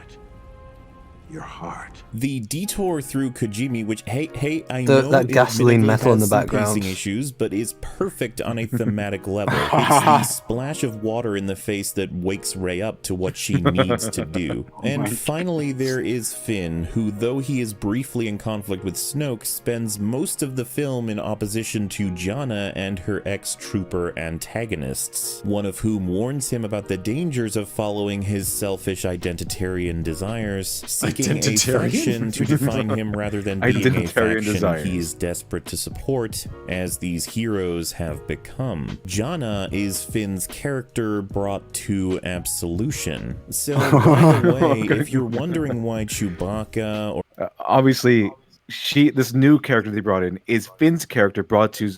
Your heart. The detour through Kijimi, which I The- know that it gasoline admittedly metal in has the some background. pacing issues, but is perfect on a thematic level. It's the splash of water in the face that wakes Rey up to what she needs to do. And finally, there is Finn, who, though he is briefly in conflict with Snoke, spends most of the film in opposition to Jannah and her ex-trooper antagonists, one of whom warns him about the dangers of following his selfish identitarian desires, seeking a faction to define him rather than being a Identitarian faction desires. he is desperate to support, as these heroes have become. Jannah is Finn's character brought to absolution. So, by the way, if you're wondering why Chewbacca or Obviously, this new character they brought in is Finn's character brought to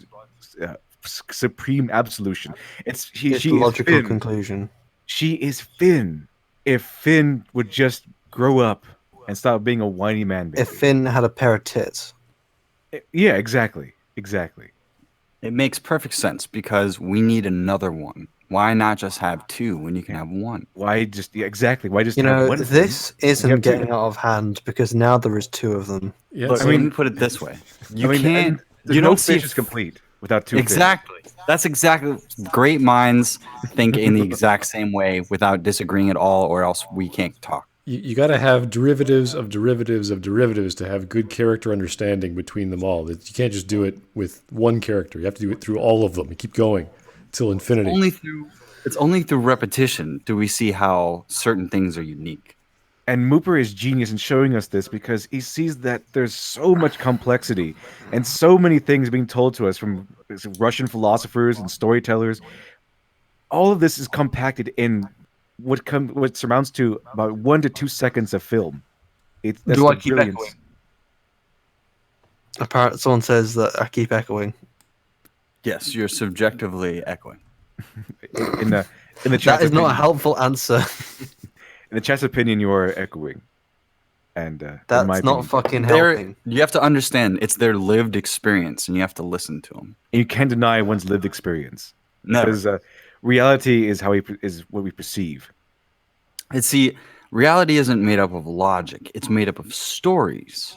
supreme absolution. It's she the is logical Finn. conclusion. She is Finn. If Finn would just grow up and stop being a whiny man baby. If Finn had a pair of tits. Yeah, exactly. It makes perfect sense because we need another one. Why not just have two when you can have one? Why just exactly? Why just You have know, one? this You isn't have two. getting out of hand because now there is two of them. Yeah, Look, so- let me put it this way: you I mean, can't. and there's You no don't see fish is complete without two fish. exactly. That's exactly. Great minds think in the exact same way without disagreeing at all, or else we can't talk. You got to have derivatives of derivatives of derivatives to have good character understanding between them all. You can't just do it with one character. You have to do it through all of them. You keep going till infinity. It's only through repetition do we see how certain things are unique. And Muber is genius in showing us this because he sees that there's so much complexity and so many things being told to us from Russian philosophers and storytellers. All of this is compacted in what surmounts to about 1 to 2 seconds of film. That's Do I the keep brilliance. echoing? Apparently, someone says that I keep echoing. Yes, you're subjectively echoing. In the That chat's is not a opinion- helpful answer. In the chat's opinion, you are echoing. And in That's my not opinion, fucking helping. You have to understand it's their lived experience, and you have to listen to them. you can't deny one's lived experience. Never. Because reality is is what we perceive. And see, reality isn't made up of logic. It's made up of stories.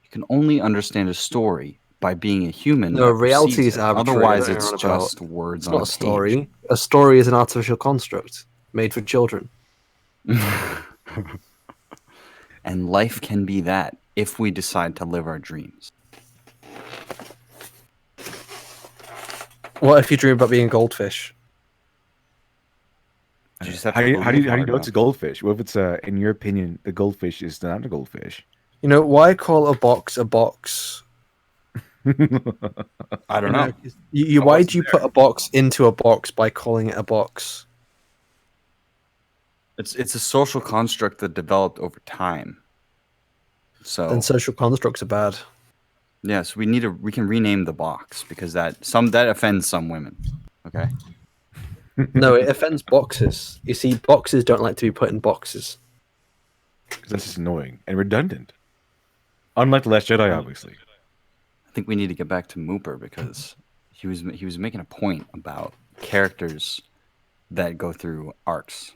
You can only understand a story by being a human. No, that reality perceives is it. arbitrary. Otherwise, I don't know it's about- just words It's on not a a story. page. A story is an artificial construct made for children. And life can be that if we decide to live our dreams. What if you dream about being a goldfish? You just have How to do you believe know hard it's a goldfish? What if it's in your opinion the goldfish is not a goldfish? You know, why call a box a box? I don't know. Why do you put a box into a box by calling it a box? It's a social construct that developed over time. So Then social constructs are bad. yes, we can rename the box because that offends some women. Okay. No, it offends boxes. You see, boxes don't like to be put in boxes. That's just annoying and redundant. Unlike the Last Jedi, obviously. I think we need to get back to Muber because he was making a point about characters that go through arcs.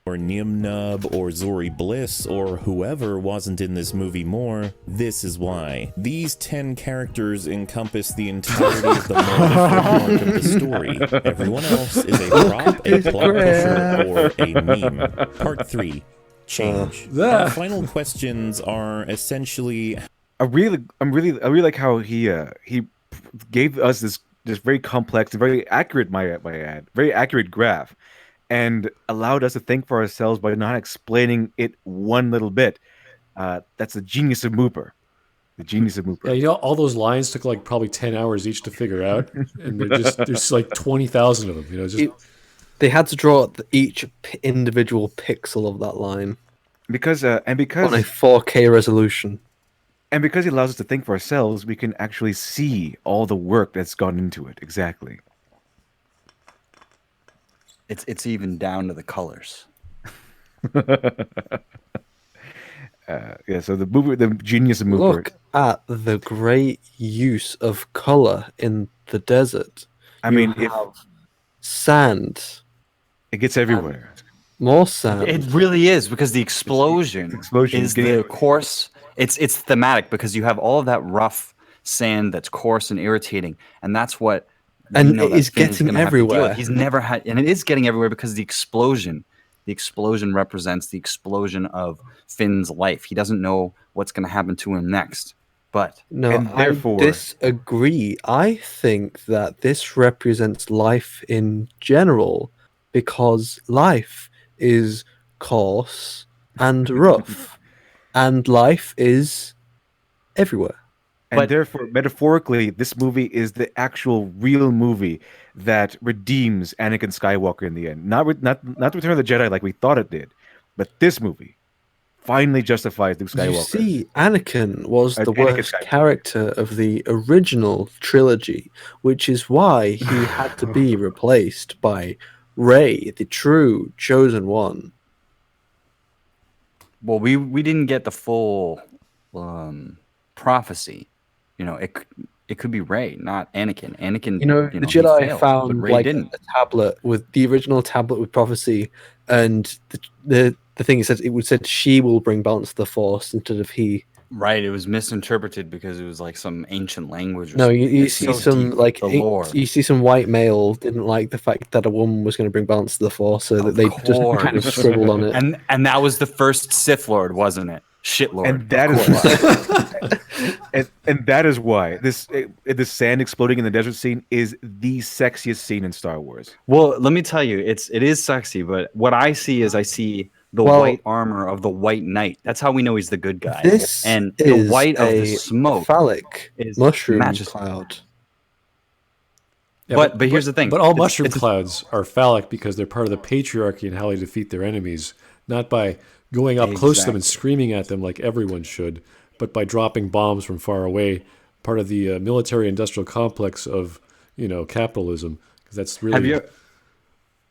Or Nimnub or Zori Bliss or whoever wasn't in this movie more, this is why. These 10 characters encompass the entirety of the moral arc of the story. Everyone else is a prop, a plot pusher, or a meme. Part 3. Change. Our final questions are essentially... I really like how he gave us this very complex and very accurate, very accurate graph, and allowed us to think for ourselves by not explaining it one little bit. That's the genius of Muber. The genius of Muber. Yeah, you know, all those lines took like probably 10 hours each to figure out, and there's like 20,000 of them. You know, they had to draw each individual pixel of that line because on a 4K resolution. And because it allows us to think for ourselves, we can actually see all the work that's gone into it. Exactly. It's even down to the colors. Yeah, so the genius of Muber. Look at the great use of color in the desert. I mean, you have sand. It gets everywhere. More sand. It really is because the explosion is the coarse. It's thematic because you have all of that rough sand that's coarse and irritating, and that's what. And it is getting everywhere. He's never had, and it is getting everywhere because the explosion represents the explosion of Finn's life. He doesn't know what's going to happen to him next. But therefore, I disagree. I think that this represents life in general because life is coarse and rough, and life is everywhere. And therefore, metaphorically, this movie is the actual real movie that redeems Anakin Skywalker in the end. Not Return of the Jedi like we thought it did, but this movie finally justifies Luke Skywalker. You see, Anakin was the worst character of the original trilogy, which is why he had to be replaced by Rey, the true chosen one. Well, we didn't get the full prophecy. You know, it could be Rey, not Anakin. Anakin, the Jedi failed, found Rey like didn't. a tablet with the original tablet with prophecy, and the thing is that it said she will bring balance to the Force instead of he. Right, it was misinterpreted because it was like some ancient language. Or no, something. you see some like the lore. You see some white male didn't like the fact that a woman was going to bring balance to the Force, so that they just kind of scribbled on it. And that was the first Sith Lord, wasn't it? Shit Lord. And that is and that is why this sand exploding in the desert scene is the sexiest scene in Star Wars. Well, let me tell you, it is sexy, but what I see is the white armor of the White Knight. That's how we know he's the good guy. This and is the white of the a smoke phallic is mushroom matches. cloud. Yeah, but here's the thing. But all mushroom clouds are phallic because they're part of the patriarchy and how they defeat their enemies, not by going up close to them and screaming at them like everyone should, but by dropping bombs from far away, part of the military-industrial complex of capitalism. Because that's really.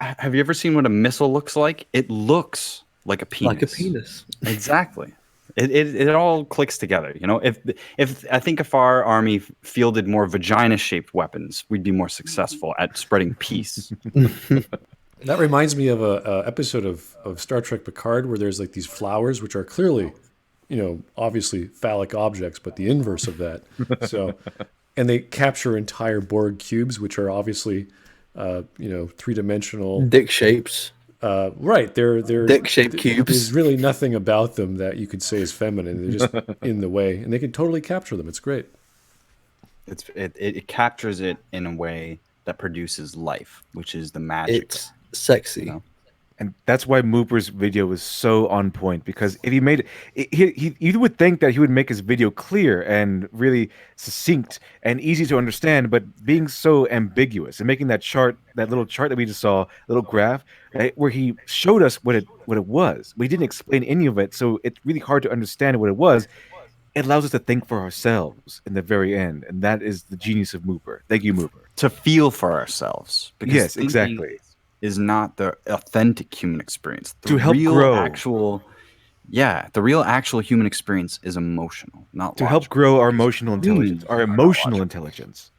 Have you ever seen what a missile looks like? It looks like a penis. Like a penis. Exactly. It all clicks together. You know, if I think if our army fielded more vagina-shaped weapons, we'd be more successful at spreading peace. That reminds me of a episode of Star Trek Picard where there's like these flowers which are clearly obviously phallic objects, but the inverse of that. So, and they capture entire Borg cubes, which are obviously, three-dimensional. Dick shapes. Right. They're dick-shaped cubes. There's really nothing about them that you could say is feminine. They're just in the way, and they can totally capture them. It's great. It captures it in a way that produces life, which is the magic. It's sexy. And that's why Muber's video was so on point, because if he made it, you would think that he would make his video clear and really succinct and easy to understand, but being so ambiguous and making that little chart that we just saw, little graph, right, where he showed us what it was. We didn't explain any of it, so it's really hard to understand what it was. It allows us to think for ourselves in the very end, and that is the genius of Muber. Thank you, Muber. To feel for ourselves. Because yes, exactly. Is not the authentic human experience. To help grow. The real actual human experience is emotional, not to help grow our emotional intelligence.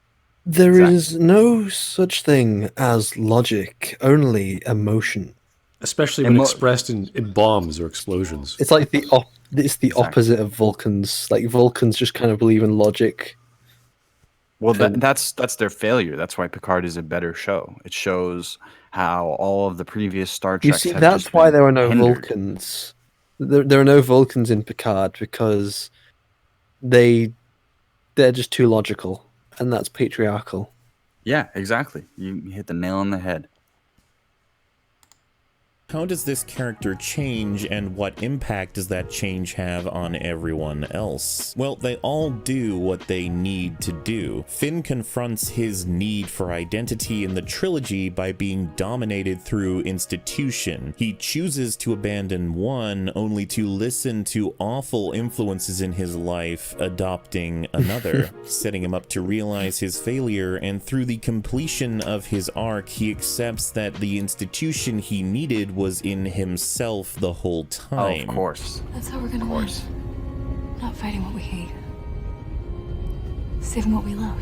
There is no such thing as logic, only emotion. Especially when expressed in bombs or explosions. It's like the opposite of Vulcans. Like Vulcans just kind of believe in logic. Well, that's their failure. That's why Picard is a better show. It shows how all of the previous Star Trek. You see, that's why there are no Vulcans. There are no Vulcans in Picard because they're just too logical, and that's patriarchal. Yeah, exactly. You hit the nail on the head. How does this character change, and what impact does that change have on everyone else? Well, they all do what they need to do. Finn confronts his need for identity in the trilogy by being dominated through institution. He chooses to abandon one only to listen to awful influences in his life, adopting another, setting him up to realize his failure, and through the completion of his arc, he accepts that the institution he needed was in himself the whole time. Oh, of course. That's how we're gonna win. Not fighting what we hate. Saving what we love.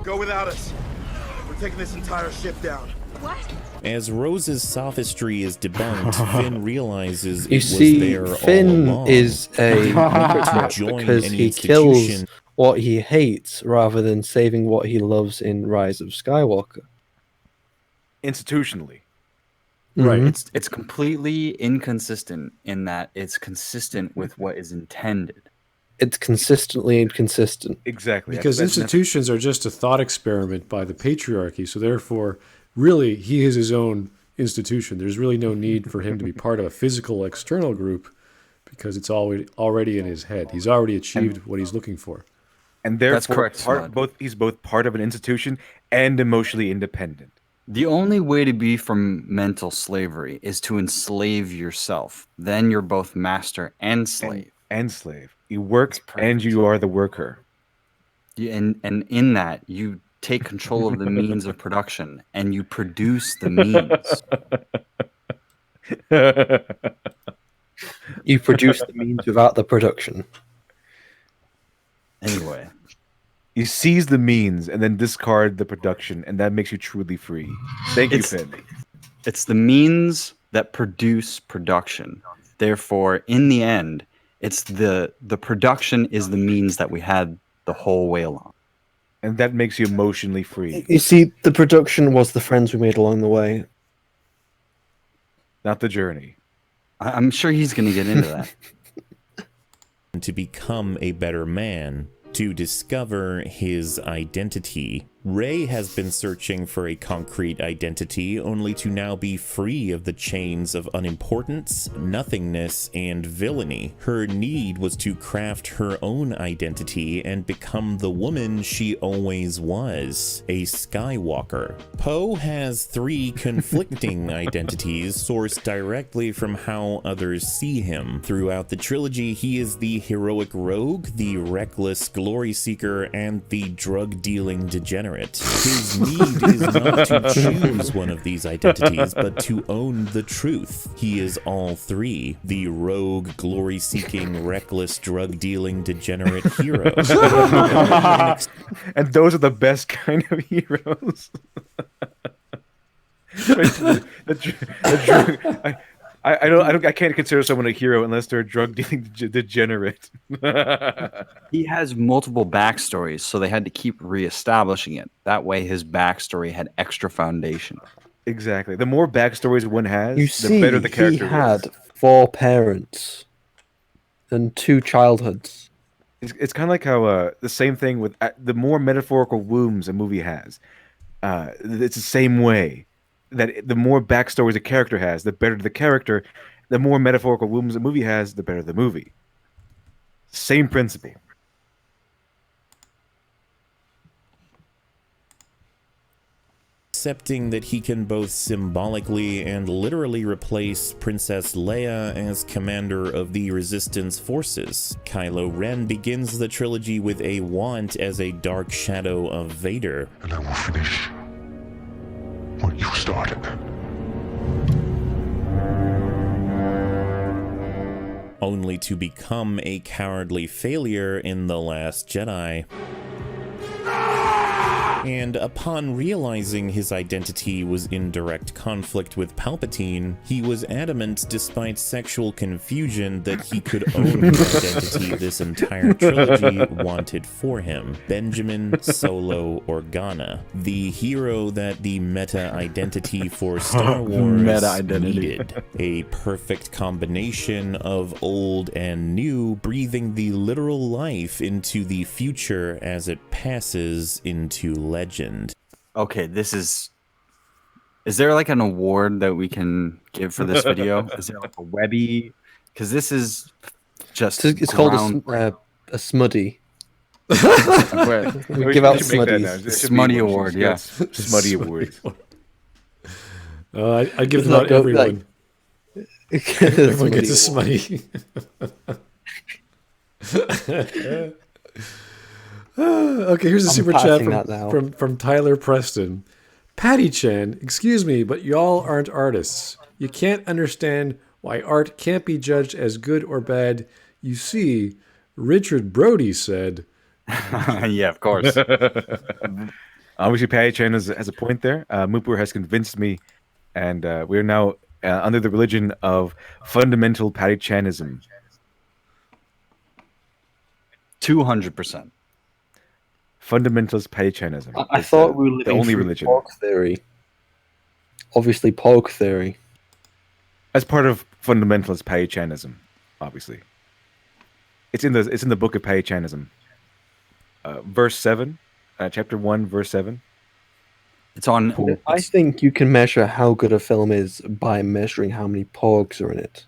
Go without us. We're taking this entire ship down. What? As Rose's sophistry is debunked, Finn realizes You it see, was there Finn all along. is a hypocrite because he kills what he hates rather than saving what he loves in Rise of Skywalker. Institutionally. Right. It's completely inconsistent in that it's consistent with what is intended. It's consistently inconsistent. Exactly. Because institutions are just a thought experiment by the patriarchy, so therefore, really, he is his own institution. There's really no need for him to be part of a physical external group because it's already in his head. He's already achieved what he's looking for. And therefore, that's correct, he's both part of an institution and emotionally independent. The only way to be from mental slavery is to enslave yourself. Then you're both master and slave. And slave. You work and you are the worker. And in that, you take control of the means of production and you produce the means. You produce the means without the production. Anyway. You seize the means and then discard the production, and that makes you truly free. Thank you, Finn. It's the means that produce production. Therefore, in the end, it's the production is the means that we had the whole way along. And that makes you emotionally free. You see, the production was the friends we made along the way. Not the journey. I'm sure he's going to get into that. To become a better man, to discover his identity. Rey has been searching for a concrete identity, only to now be free of the chains of unimportance, nothingness, and villainy. Her need was to craft her own identity and become the woman she always was, a Skywalker. Poe has 3 conflicting identities sourced directly from how others see him. Throughout the trilogy, he is the heroic rogue, the reckless glory seeker, and the drug-dealing degenerate. His need is not to choose one of these identities, but to own the truth. He is all 3. The rogue, glory-seeking, reckless, drug-dealing, degenerate hero. And those are the best kind of heroes. I can't consider someone a hero unless they're a drug dealing degenerate. He has multiple backstories, so they had to keep reestablishing it. That way, his backstory had extra foundation. Exactly. The more backstories one has, You the see, better the character he had is. 4 parents and 2 childhoods. It's kind of like how the same thing with the more metaphorical wombs a movie has. It's the same way that the more backstories a character has, the better the character. The more metaphorical wombs a movie has, the better the movie. Same principle. Accepting that he can both symbolically and literally replace Princess Leia as commander of the Resistance forces. Kylo Ren begins the trilogy with a want as a dark shadow of Vader. And I will finish what you started. Only to become a cowardly failure in The Last Jedi. And upon realizing his identity was in direct conflict with Palpatine, he was adamant, despite sexual confusion, that he could own the identity this entire trilogy wanted for him. Benjamin Solo Organa, the hero that the meta-identity for Star Wars needed. A perfect combination of old and new, breathing the literal life into the future as it passes into legend. Okay, this is there like an award that we can give for this video? Is there like a Webby? Because this is just It's called a Smuddy. We give out Smuddies. Smuddy award, yeah. Smuddy award. I give them out to everyone. Everyone gets a Smuddy. Okay, here's a super chat from Tyler Preston. Patty Chan, excuse me, but y'all aren't artists. You can't understand why art can't be judged as good or bad. You see, Richard Brody said. Yeah, of course. Obviously, Patty Chan has a point there. Muber has convinced me, and we're now under the religion of fundamental Patty Chanism. 200%. Fundamentalist Patty Chanism. I thought we were living the only through religion. Pork theory. Obviously, pork theory. As part of fundamentalist Patty Chanism, obviously. It's in the book of Patty Chanism. Verse 7, chapter 1, verse 7. It's on. I think you can measure how good a film is by measuring how many porgs are in it.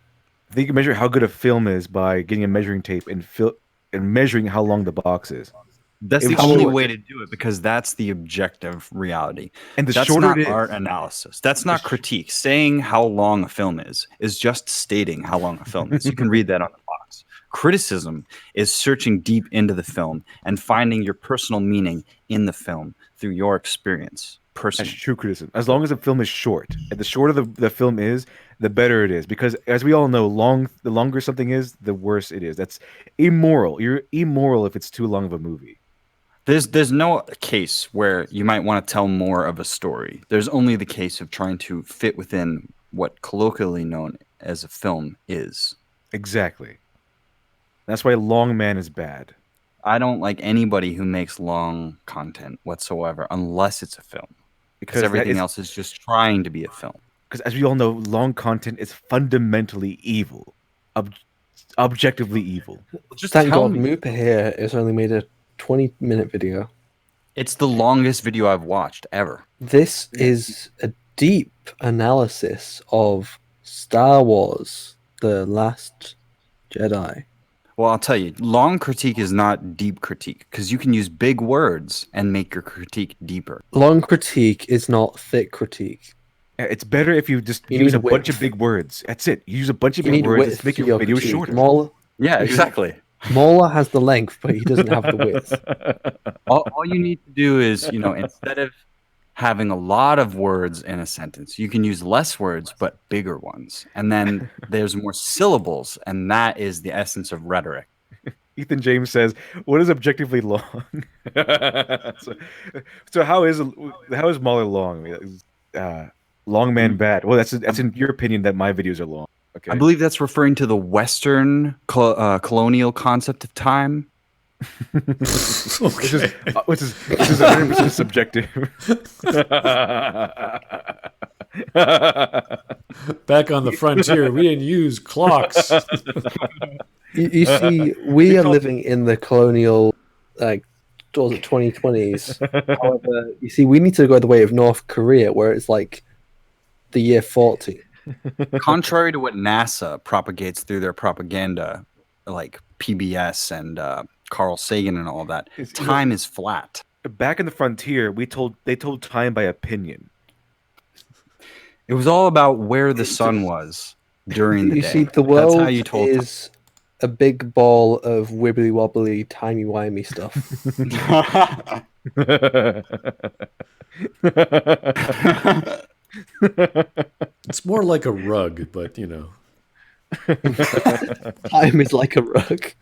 I think you can measure how good a film is by getting a measuring tape and measuring how long the box is. That's the only way to do it, because that's the objective reality. And that's not art analysis. That's not critique. Saying how long a film is just stating how long a film is. You can read that on the box. Criticism is searching deep into the film and finding your personal meaning in the film through your experience. Personally. That's true criticism. As long as the film is short. And the shorter the film is, the better it is. Because as we all know, the longer something is, the worse it is. That's immoral. You're immoral if it's too long of a movie. There's no case where you might want to tell more of a story. There's only the case of trying to fit within what colloquially known as a film is. Exactly. That's why Long Man is bad. I don't like anybody who makes long content whatsoever unless it's a film. Because everything else is just trying to be a film. Because as we all know, long content is fundamentally evil. Objectively evil. Just thank God Muber here has only made a 20-minute video. It's the longest video I've watched ever. This is a deep analysis of Star Wars, The Last Jedi. Well, I'll tell you, long critique is not deep critique, because you can use big words and make your critique deeper. Long critique is not thick critique. It's better if you just use a bunch of big words. That's it. You use a bunch of big words to make your video shorter. Yeah, exactly. Mauler has the length, but he doesn't have the width. All you need to do is, instead of having a lot of words in a sentence, you can use less words, but bigger ones. And then there's more syllables, and that is the essence of rhetoric. Ethan James says, what is objectively long? so how is Mauler long? Long Man bad. Well, that's in your opinion that my videos are long. Okay. I believe that's referring to the Western colonial concept of time. Which is 100% subjective. Back on the frontier, we didn't use clocks. You see, we are living in the colonial, like, what was it, 2020s. However, you see, we need to go the way of North Korea, where it's like the year 40. Contrary to what NASA propagates through their propaganda, like PBS and Carl Sagan and all that, time is flat. Back in the frontier, they told time by opinion. It was all about where the sun was during the day. You see, the world That's how you told is a big ball of wibbly wobbly, timey wimey stuff. It's more like a rug, but you know. Time is like a rug.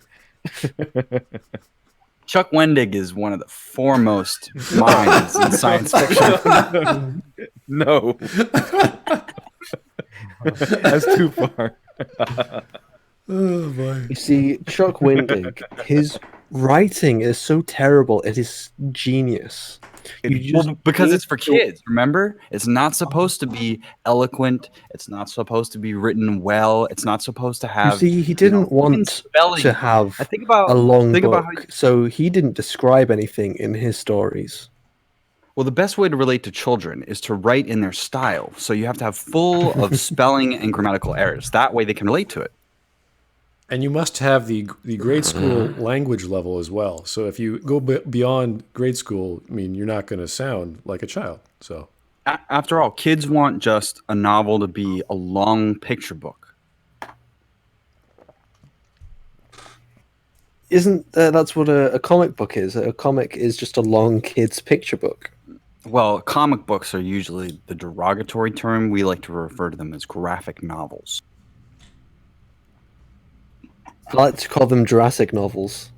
Chuck Wendig is one of the foremost minds in science fiction. No. That's too far. Oh boy. You see, Chuck Wendig, his writing is so terrible, it is genius. Because it's for kids, remember? It's not supposed to be eloquent. It's not supposed to be written well. It's not supposed to have... You see, he didn't want to have a long book, so he didn't describe anything in his stories. Well, the best way to relate to children is to write in their style. So you have to have full of spelling and grammatical errors. That way they can relate to it. And you must have the grade school language level as well. So if you go beyond grade school, I mean, you're not going to sound like a child. So after all, kids want just a novel to be a long picture book. Isn't that's what a comic book is? A comic is just a long kid's picture book. Well, comic books are usually the derogatory term. We like to refer to them as graphic novels. I like to call them Jurassic novels.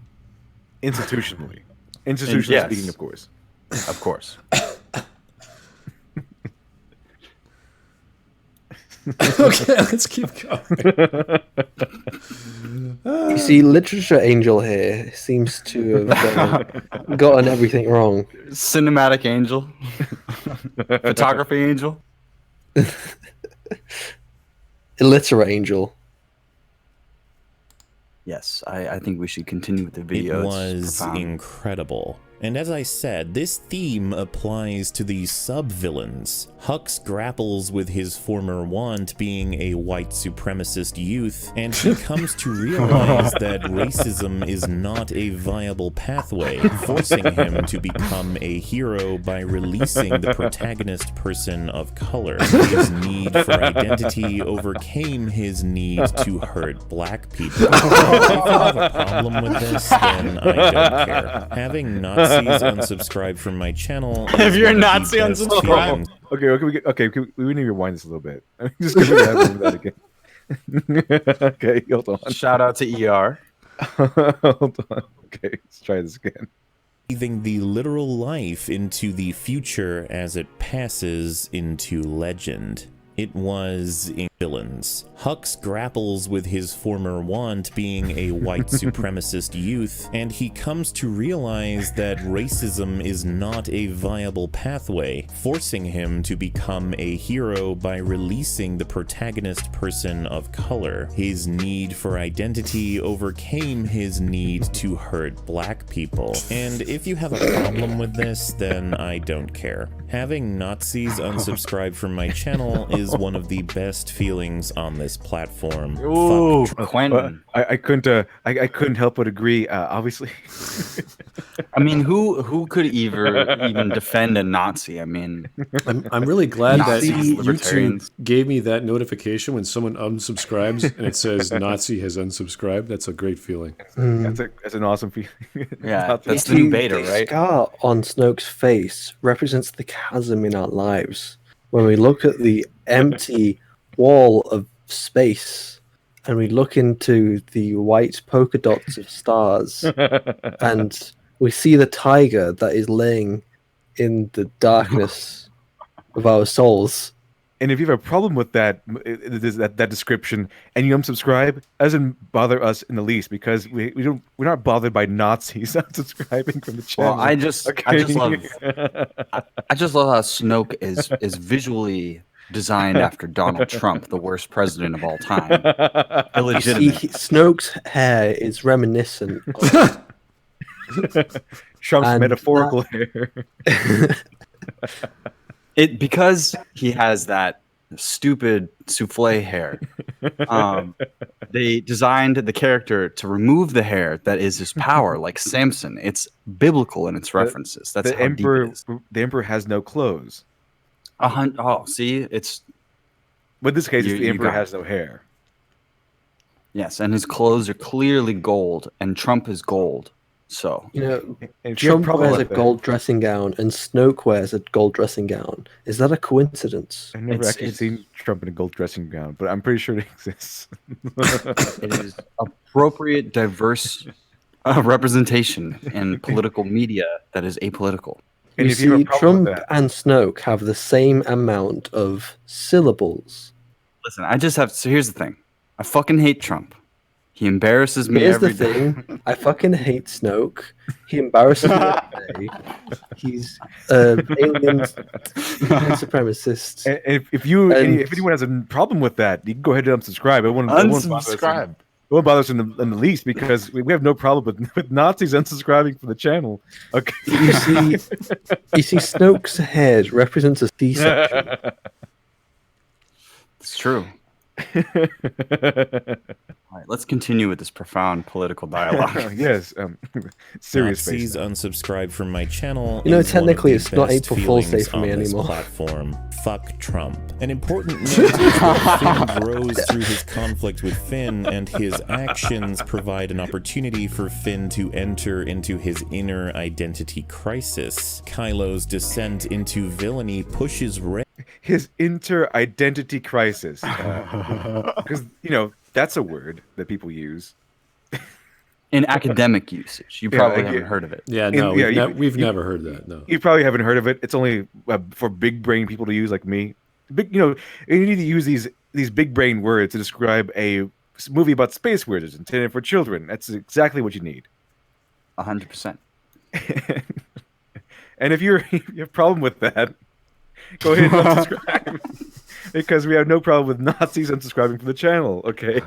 Institutionally. Yes. Speaking, of course. Of course. Okay, let's keep going. You see, Literature Angel here seems to have gotten everything wrong. Cinematic Angel. Photography Angel. Illiterate Angel. Yes, I think we should continue with the video. It was incredible. And as I said, this theme applies to the sub-villains. Hux grapples with his former want being a white supremacist youth, and he comes to realize that racism is not a viable pathway, forcing him to become a hero by releasing the protagonist person of color. His need for identity overcame his need to hurt black people. If you have a problem with this, then I don't care. Having Nazis unsubscribe from my channel. If you're a Nazi, unsubscribe. We need to rewind this a little bit. I'm just going to have that again. Okay, hold on. Shout out to ER. Hold on. Okay, let's try this again. Breathing the literal life into the future as it passes into legend. It was in villains. Hux grapples with his former want being a white supremacist youth, and he comes to realize that racism is not a viable pathway, forcing him to become a hero by releasing the protagonist person of color. His need for identity overcame his need to hurt black people. And if you have a problem with this, then I don't care. Having Nazis unsubscribe from my channel is one of the best feelings on this platform. Ooh, Quentin. I couldn't help but agree. Obviously, I mean, who could even defend a Nazi? I mean, I'm really glad that Nazis, YouTube libertarians. gave me that notification when someone unsubscribes and it says Nazi has unsubscribed. That's a great feeling. That's an awesome feeling. Yeah, that's the new beta, The right? scar on Snoke's face represents the chasm in our lives. When we look at the empty wall of space and we look into the white polka dots of stars and we see the tiger that is laying in the darkness of our souls. And if you have a problem with that description and you unsubscribe, it doesn't bother us in the least because we're not bothered by Nazis unsubscribing from the channel. Well, I just love how Snoke is visually designed after Donald Trump, the worst president of all time. Illegitimate. Snoke's hair is reminiscent of Trump's metaphorical hair. Because he has that stupid souffle hair. They designed the character to remove the hair that is his power, like Samson. It's biblical in its references. That's the how emperor. deep it is. The emperor has no clothes. Oh, see, it's. But in this case, the emperor has no hair. Yes, and his clothes are clearly gold, and Trump is gold. So Trump wears a gold dressing gown, and Snoke wears a gold dressing gown. Is that a coincidence? I've never actually seen Trump in a gold dressing gown, but I'm pretty sure it exists. It is appropriate, diverse representation in political media that is apolitical. You see, Trump and Snoke have the same amount of syllables. Listen, I just have. So here's the thing: I fucking hate Trump. He embarrasses me every day. Here's the thing: I fucking hate Snoke. He embarrasses me every day. He's alien supremacist. And if anyone has a problem with that, you can go ahead and unsubscribe. Unsubscribe. It won't bother us in the least because we have no problem with Nazis unsubscribing from the channel. Okay. You see, Snoke's head represents a C-section. It's true. All right, let's continue with this profound political dialogue. Yes, serious. Nazis unsubscribe from my channel. Technically, it's not April Fool's Day for me anymore. Platform. Fuck Trump. An important note is that Finn grows through his conflict with Finn, and his actions provide an opportunity for Finn to enter into his inner identity crisis. Kylo's descent into villainy pushes Rey. His inter-identity crisis, because that's a word that people use in academic usage. You probably haven't heard of it. Yeah, no, we've never heard that. No, you probably haven't heard of it. It's only for big brain people to use, like me. You need to use these big brain words to describe a movie about space wizards intended for children. That's exactly what you need. 100%. And if you have a problem with that, go ahead and unsubscribe. Because we have no problem with Nazis unsubscribing from the channel, okay?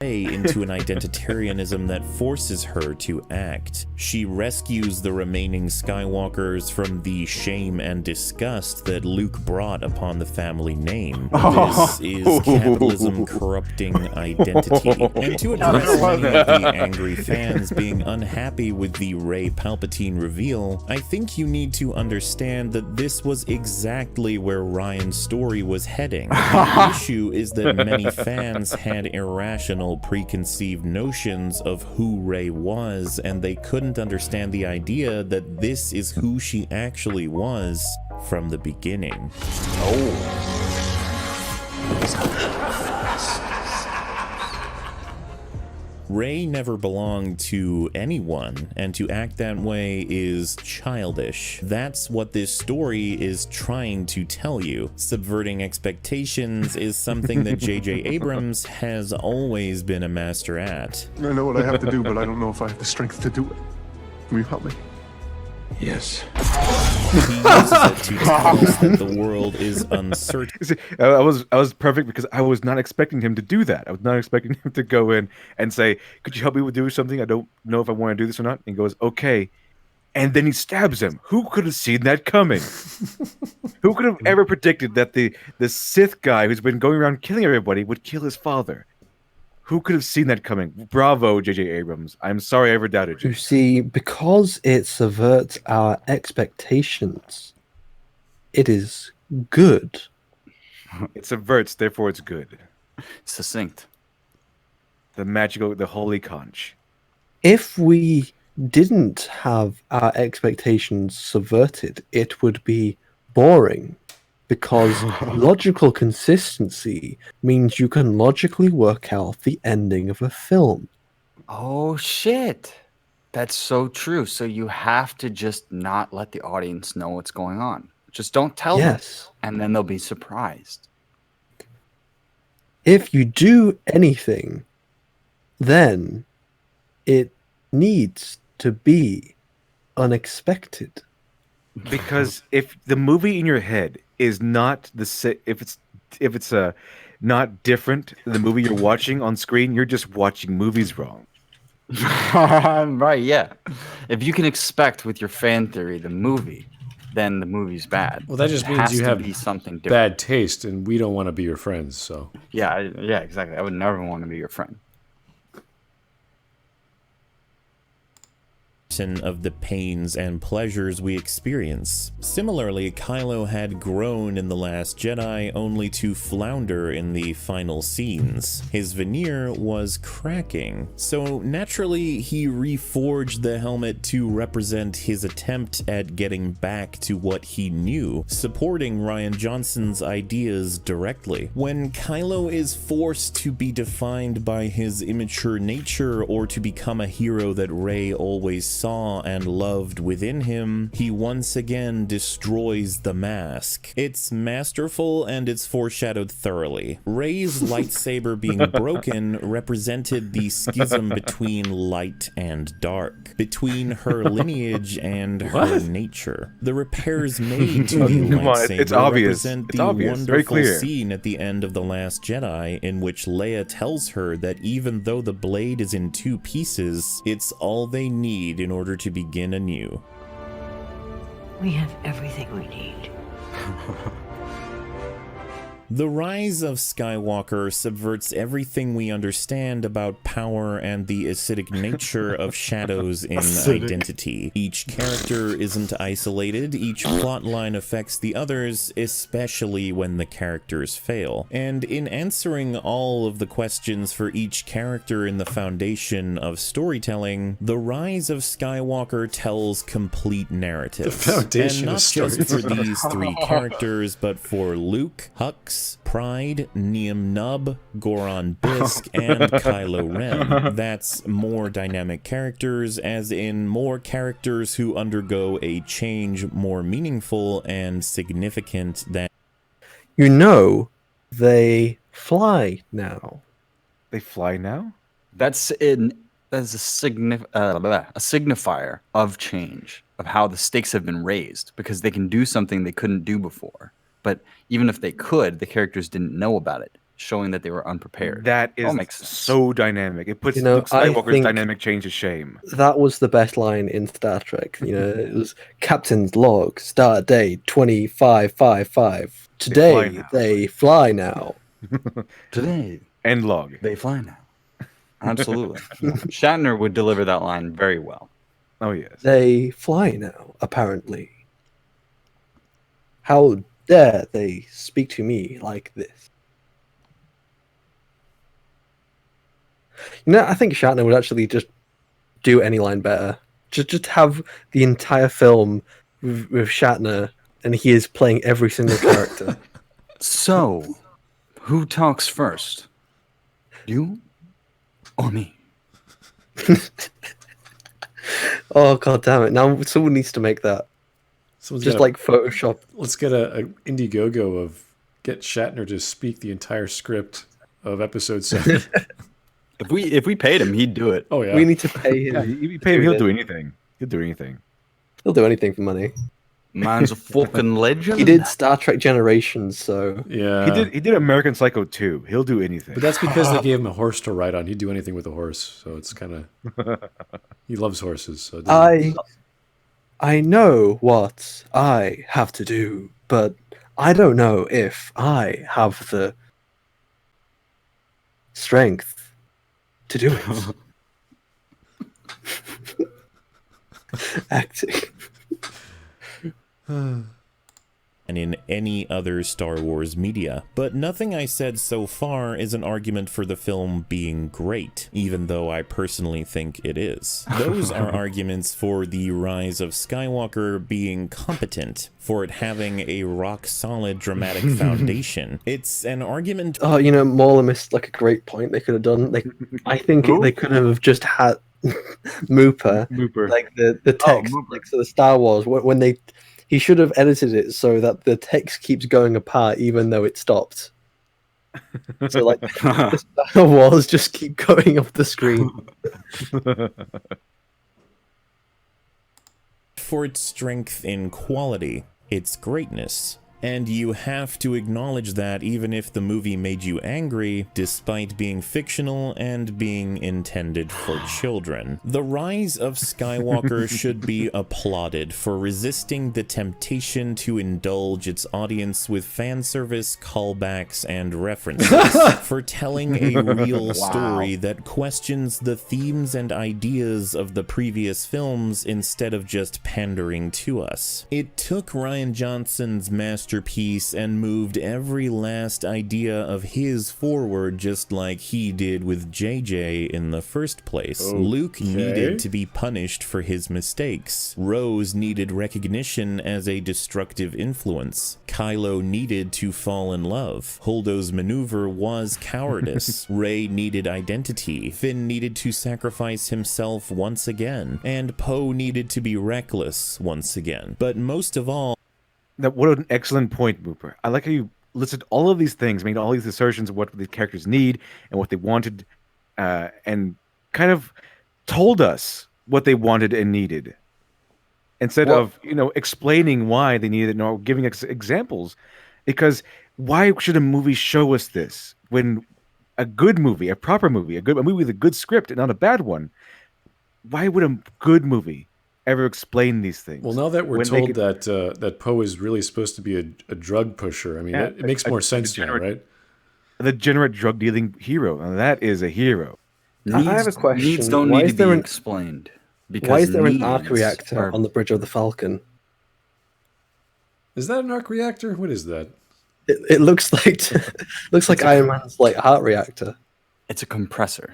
Into an identitarianism that forces her to act. She rescues the remaining Skywalkers from the shame and disgust that Luke brought upon the family name. This is capitalism corrupting identity. And to address many of the angry fans being unhappy with the Rey Palpatine reveal, I think you need to understand that this was exactly where Ryan's story was heading. The issue is that many fans had irrational preconceived notions of who Rey was, and they couldn't understand the idea that this is who she actually was from the beginning. Rey never belonged to anyone, and to act that way is childish. That's what this story is trying to tell you. Subverting expectations is something that J.J. Abrams has always been a master at. I know what I have to do, but I don't know if I have the strength to do it. Will you help me? Yes. He uses it to tell us that the world is uncertain. See, I was perfect because I was not expecting him to do that. I was not expecting him to go in and say, "Could you help me with doing something? I don't know if I want to do this or not." And he goes, "Okay." And then he stabs him. Who could have seen that coming? Who could have ever predicted that the Sith guy who's been going around killing everybody would kill his father? Who could have seen that coming? Bravo, J.J. Abrams. I'm sorry I ever doubted you. You see, because it subverts our expectations, it is good. It subverts, therefore it's good. Succinct. The holy conch. If we didn't have our expectations subverted, it would be boring. Because logical consistency means you can logically work out the ending of a film. Oh, shit. That's so true. So you have to just not let the audience know what's going on. Just don't tell them, and then they'll be surprised. If you do anything, then it needs to be unexpected. Because if the movie in your head is not if it's not different than the movie you're watching on screen, you're just watching movies wrong. Right, yeah. If you can expect with your fan theory the movie, then the movie's bad. Well, that just It means has you to have be something different. bad taste, and we don't want to be your friends. So Yeah, exactly. I would never want to be your friend. Of the pains and pleasures we experience. Similarly, Kylo had grown in The Last Jedi only to flounder in the final scenes. His veneer was cracking, so naturally he reforged the helmet to represent his attempt at getting back to what he knew, supporting Rian Johnson's ideas directly. When Kylo is forced to be defined by his immature nature or to become a hero that Rey always saw and loved within him, he once again destroys the mask. It's masterful and it's foreshadowed thoroughly. Rey's lightsaber being broken represented the schism between light and dark, between her lineage and her nature. The repairs made to the lightsaber represent the wonderful scene at the end of The Last Jedi in which Leia tells her that even though the blade is in two pieces, it's all they need in order to begin anew. We have everything we need. The rise of Skywalker subverts everything we understand about power and the acidic nature of shadows in identity. Each character isn't isolated, each plot line affects the others, especially when the characters fail. And in answering all of the questions for each character in the foundation of storytelling, the rise of Skywalker tells complete narratives. The foundation and not of just for storytelling. these three characters, but for Luke, Hux, Pride, Nien Nunb, Goron Bisk, and Kylo Ren. That's more dynamic characters, as in more characters who undergo a change more meaningful and significant than... You know, they fly now. They fly now? That's a signifier of change, of how the stakes have been raised, because they can do something they couldn't do before. But even if they could, the characters didn't know about it, showing that they were unprepared. That is so dynamic. It puts Luke Skywalker's dynamic change to shame. That was the best line in Star Trek. You know, it was Captain's log, start date 2555. Today they fly now. Today. End log. They fly now. Absolutely. Shatner would deliver that line very well. Oh, yes. They fly now, apparently. How dare they speak to me like this? You know, I think Shatner would actually just do any line better. Just have the entire film with Shatner, and he is playing every single character. So, who talks first? You or me? Oh, god damn it. Now someone needs to make that. Just like Photoshop. Let's get a Indiegogo of get Shatner to speak the entire script of episode 7. If we paid him, he'd do it. Oh yeah. We need to pay him. Yeah, if you pay him, he'll do anything. He'll do anything. He'll do anything for money. Man's a fucking legend. He did Star Trek Generations, so yeah. He did American Psycho 2. He'll do anything. But that's because they gave him a horse to ride on. He'd do anything with a horse, so it's kind of he loves horses. So I know what I have to do, but I don't know if I have the strength to do it. Acting. and in any other Star Wars media. But nothing I said so far is an argument for the film being great, even though I personally think it is. Those are arguments for the rise of Skywalker being competent, for it having a rock-solid dramatic foundation. It's an argument... Oh, you know, Mauler missed like a great point they could have done. I think they could have just had Muber, Muber. like the text, like so the Star Wars, when he should have edited it so that the text keeps going apart even though it stopped. So like the Star Wars just keep going off the screen. For its strength in quality, its greatness. And you have to acknowledge that even if the movie made you angry, despite being fictional and being intended for children. The Rise of Skywalker should be applauded for resisting the temptation to indulge its audience with fan service, callbacks, and references, for telling a real story that questions the themes and ideas of the previous films instead of just pandering to us. It took Rian Johnson's masterpiece and moved every last idea of his forward, just like he did with JJ in the first place. Okay. Luke needed to be punished for his mistakes. Rose needed recognition as a destructive influence. Kylo needed to fall in love. Holdo's maneuver was cowardice. Rey needed identity. Finn needed to sacrifice himself once again. And Poe needed to be reckless once again. But most of all, what an excellent point, Muber. I like how you listed all of these things, made all these assertions of what the characters need and what they wanted, and kind of told us what they wanted and needed, instead of explaining why they needed it or giving us examples. Because why should a movie show us this when a good movie, a proper movie, a movie with a good script and not a bad one? Why would a good movie ever explain these things? Well, now that we're told that Poe is really supposed to be a drug pusher, I mean, it makes more sense now, right? The degenerate drug dealing hero. Now that is a hero. I have a question. Needs don't why need is to there be explained. Because why is there an arc reactor are... on the bridge of the Falcon? Is that an arc reactor? What is that? It looks like Iron Man's like heart reactor. It's a compressor.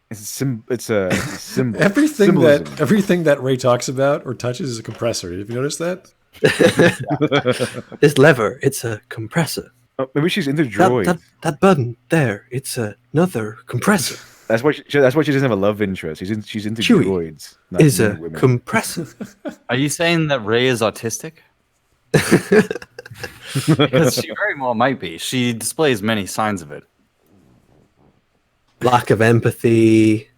It's a symbol. Everything that Rey talks about or touches is a compressor. Have you noticed that? This lever, it's a compressor. Oh, maybe she's into droids. That button there, it's another compressor. That's why she doesn't have a love interest. She's into Chewie droids. Is a compressor. Are you saying that Rey is autistic? Because she very well might be. She displays many signs of it. Lack of empathy.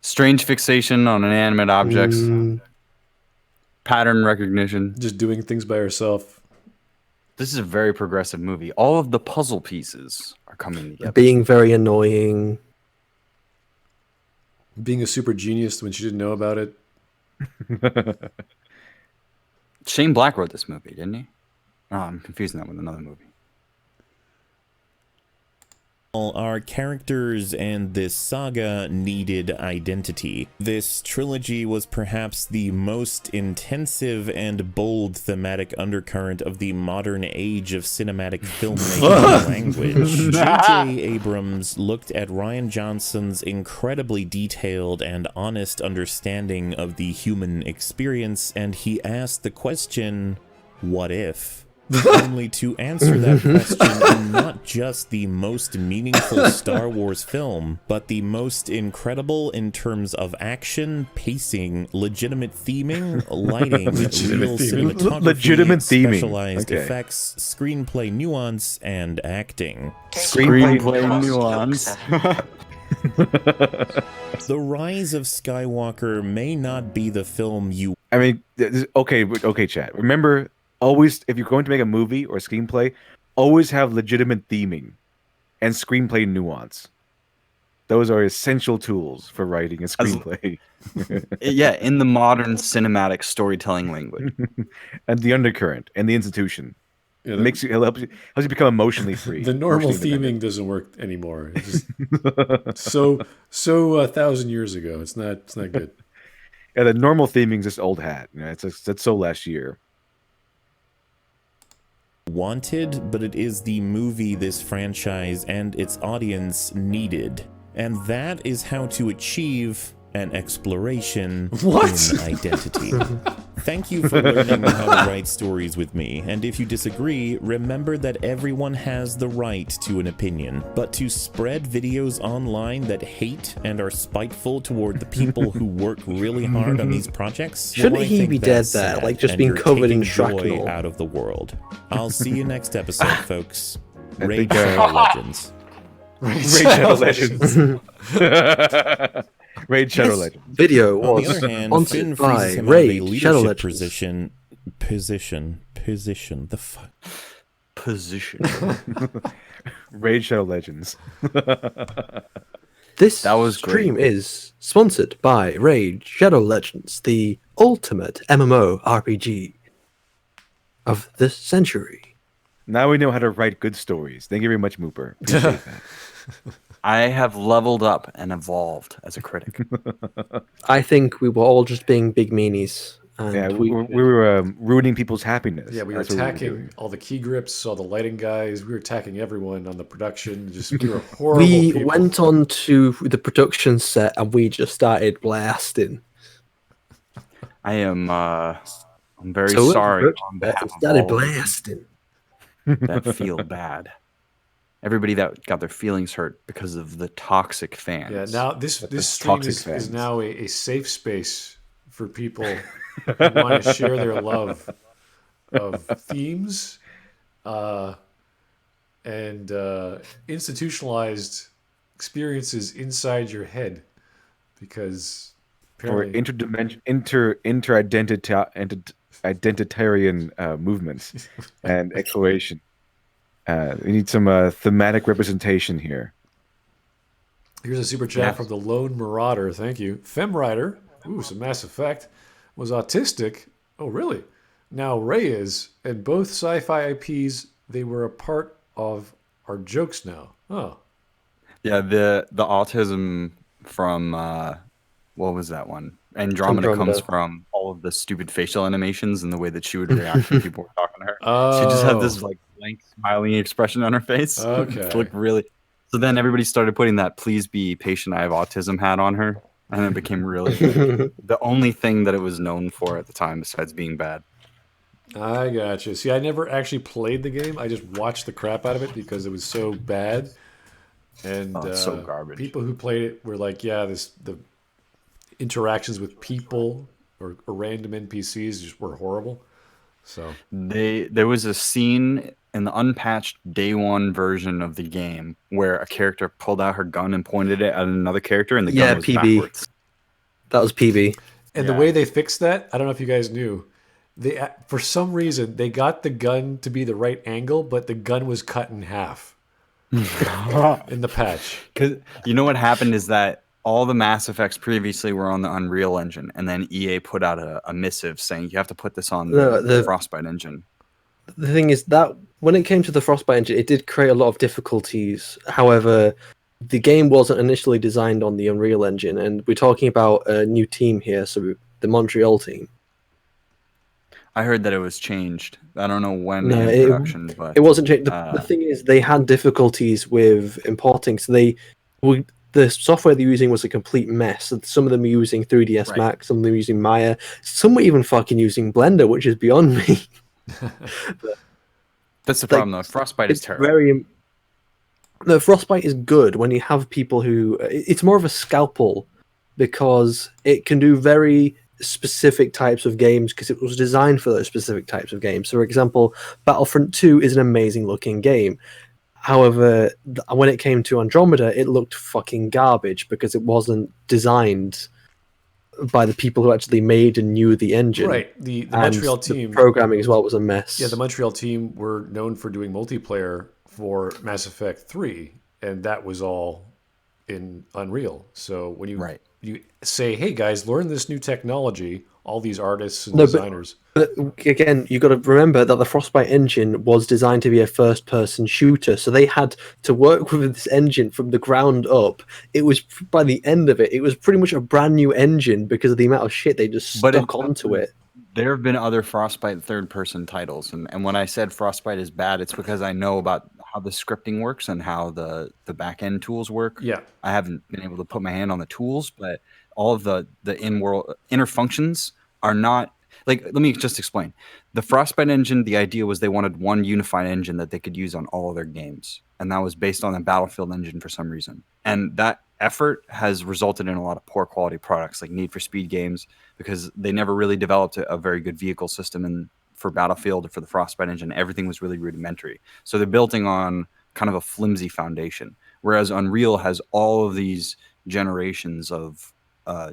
Strange fixation on inanimate objects. Pattern recognition. Just doing things by herself. This is a very progressive movie. All of the puzzle pieces are coming together. Being very annoying. Being a super genius when she didn't know about it. Shane Black wrote this movie, didn't he? Oh, I'm confusing that with another movie. Our characters and this saga needed identity. This trilogy was perhaps the most intensive and bold thematic undercurrent of the modern age of cinematic filmmaking language. J.J. Abrams looked at Rian Johnson's incredibly detailed and honest understanding of the human experience, and he asked the question, what if? Only to answer that question in not just the most meaningful Star Wars film, but the most incredible in terms of action, pacing, legitimate theming, lighting, real cinematography, specialized effects, screenplay nuance, and acting. Screenplay nuance. The Rise of Skywalker may not be the film you... I mean, okay, chat. Remember... Always, if you're going to make a movie or a screenplay, always have legitimate theming and screenplay nuance. Those are essential tools for writing a screenplay. Yeah, in the modern cinematic storytelling language. And the undercurrent and the institution. Yeah, helps you become emotionally free. The normal theming doesn't work anymore. It's just so 1,000 years ago. It's not good. Yeah, the normal theming is just old hat. You know, that's so last year. Wanted, but it is the movie this franchise and its audience needed. And that is how to achieve and exploration What? in identity. Thank you for learning how to write stories with me, and if you disagree, remember that everyone has the right to an opinion, but to spread videos online that hate and are spiteful toward the people who work really hard on these projects, Shouldn't well, I he think be dead that's there, sad, like just and being you're covered in taking joy shrapnel? out of the world. I'll see you next episode, folks. I Raid think, Shadow Legends. Raid Shadow Legends. Raid Shadow This Legends. video On the was other hand, sponsored Finn by freezes him out of a Raid Shadow leadership Legends. position. The fuck? Position. Raid Shadow Legends. This That was stream is sponsored by Raid Shadow Legends, the ultimate MMO RPG of this century. Now we know how to write good stories. Thank you very much, Muber. Appreciate that. I have leveled up and evolved as a critic. I think we were all just being big meanies. And Yeah, we were ruining people's happiness. Yeah, we were That's what attacking doing. all the key grips, all the lighting guys. We were attacking everyone on the production. Just we were horrible. We people. went on to the production set and we just started blasting. I am I'm very So sorry we on behalf of started all blasting. that feel bad. Everybody that got their feelings hurt because of the toxic fans. Yeah, now this stream toxic is fans. now a safe space for people who want to share their love of themes and institutionalized experiences inside your head, because Or apparently inter-identitarian movements and exploration. We need some thematic representation here. here's a super chat from the Lone Marauder. Thank you. Femrider, ooh, some Mass Effect, was autistic. Oh, really? Now Ray is, and both sci-fi IPs, they were a part of our jokes now. Oh. Yeah, the autism from what was that one? Andromeda comes from all of the stupid facial animations and the way that she would react when people were talking to her. She just had this like blank smiling expression on her face. Okay. It looked really. So then everybody started putting that "please be patient, I have autism" hat on her, and it became really the only thing that it was known for at the time, besides being bad. I gotcha. See, I never actually played the game. I just watched the crap out of it because it was so bad. And it's so garbage. People who played it were like, yeah, the interactions with people or random NPCs just were horrible. So there was a scene in the unpatched day one version of the game where a character pulled out her gun and pointed it at another character, and the gun was PB. backwards. That was PB. And the way they fixed that, I don't know if you guys knew, they for some reason they got the gun to be the right angle, but the gun was cut in half in the patch. Because you know what happened is that all the Mass Effects previously were on the Unreal Engine, and then EA put out a missive saying you have to put this on the Frostbite engine. The thing is that when it came to the Frostbite engine, it did create a lot of difficulties. However, the game wasn't initially designed on the Unreal Engine, and we're talking about a new team here, so the Montreal team. I heard that it was changed. I don't know when No, in production, but it wasn't changed. The thing is, they had difficulties with importing, so the software they're using was a complete mess. So some of them are using 3ds Max, some of them are using Maya, some were even fucking using Blender, which is beyond me. That's the problem, though. Frostbite is terrible. No, Frostbite is good when you have people who... It's more of a scalpel because it can do very specific types of games because it was designed for those specific types of games. So, for example, Battlefront 2 is an amazing looking game. However, when it came to Andromeda, it looked fucking garbage because it wasn't designed by the people who actually made and knew the engine. Right. The Montreal team... The programming as well was a mess. Yeah, the Montreal team were known for doing multiplayer for Mass Effect 3, and that was all in Unreal. So when you say, hey guys, learn this new technology, all these artists and designers... But again, you've got to remember that the Frostbite engine was designed to be a first-person shooter, so they had to work with this engine from the ground up. It was, by the end of it, it was pretty much a brand new engine because of the amount of shit they just stuck onto it. There have been other Frostbite third-person titles, and when I said Frostbite is bad, it's because I know about how the scripting works and how the back-end tools work. Yeah. I haven't been able to put my hand on the tools, but all of the inner functions are not like. Let me just explain. The Frostbite engine, the idea was they wanted one unified engine that they could use on all of their games, and that was based on the Battlefield engine for some reason. And that effort has resulted in a lot of poor quality products like Need for Speed games, because they never really developed a very good vehicle system for Battlefield or for the Frostbite engine. Everything was really rudimentary. So they're building on kind of a flimsy foundation, whereas Unreal has all of these generations of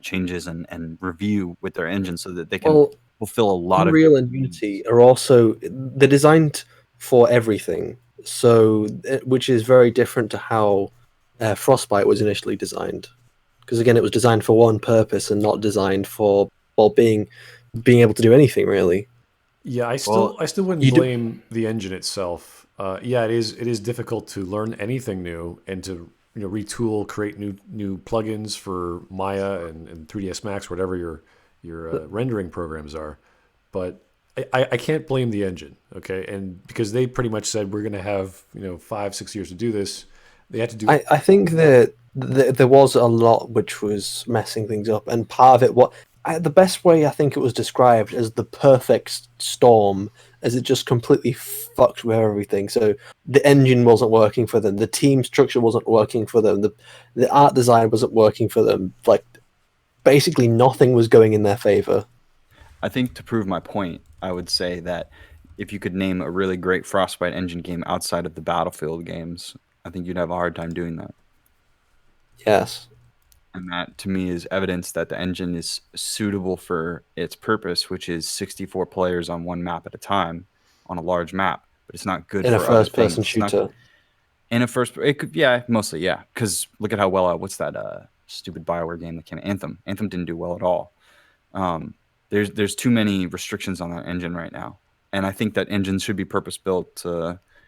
changes and review with their engine so that they can fulfill a lot Unreal of and Unity are also they're designed for everything, so which is very different to how Frostbite was initially designed. Because again, it was designed for one purpose and not designed for being able to do anything really. Yeah, I still wouldn't blame the engine itself. Yeah, it is difficult to learn anything new and to retool, create new plugins for Maya and 3ds Max, whatever your rendering programs are. But I can't blame the engine, okay? And because they pretty much said we're going to have 5-6 years to do this, they had to do. I think that there was a lot which was messing things up, and part of it the best way I think it was described as the perfect storm, as it just completely fucked with everything. So the engine wasn't working for them, the team structure wasn't working for them, the art design wasn't working for them. Like basically nothing was going in their favor. I think to prove my point, I would say that if you could name a really great Frostbite engine game outside of the Battlefield games, I think you'd have a hard time doing that. Yes. And that, to me, is evidence that the engine is suitable for its purpose, which is 64 players on one map at a time on a large map. But it's not good in for a first-person shooter. It could, yeah, mostly, yeah. Because look at how well, what's that stupid BioWare game that came? Anthem. Anthem didn't do well at all. There's too many restrictions on that engine right now, and I think that engines should be purpose-built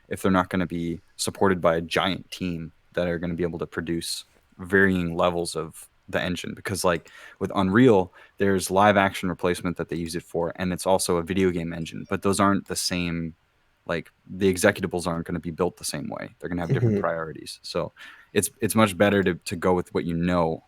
if they're not going to be supported by a giant team that are going to be able to produce varying levels of the engine. Because like with Unreal, there's live action replacement that they use it for, and it's also a video game engine, but those aren't the same. Like the executables aren't going to be built the same way. They're going to have different priorities. So it's much better to go with what you know.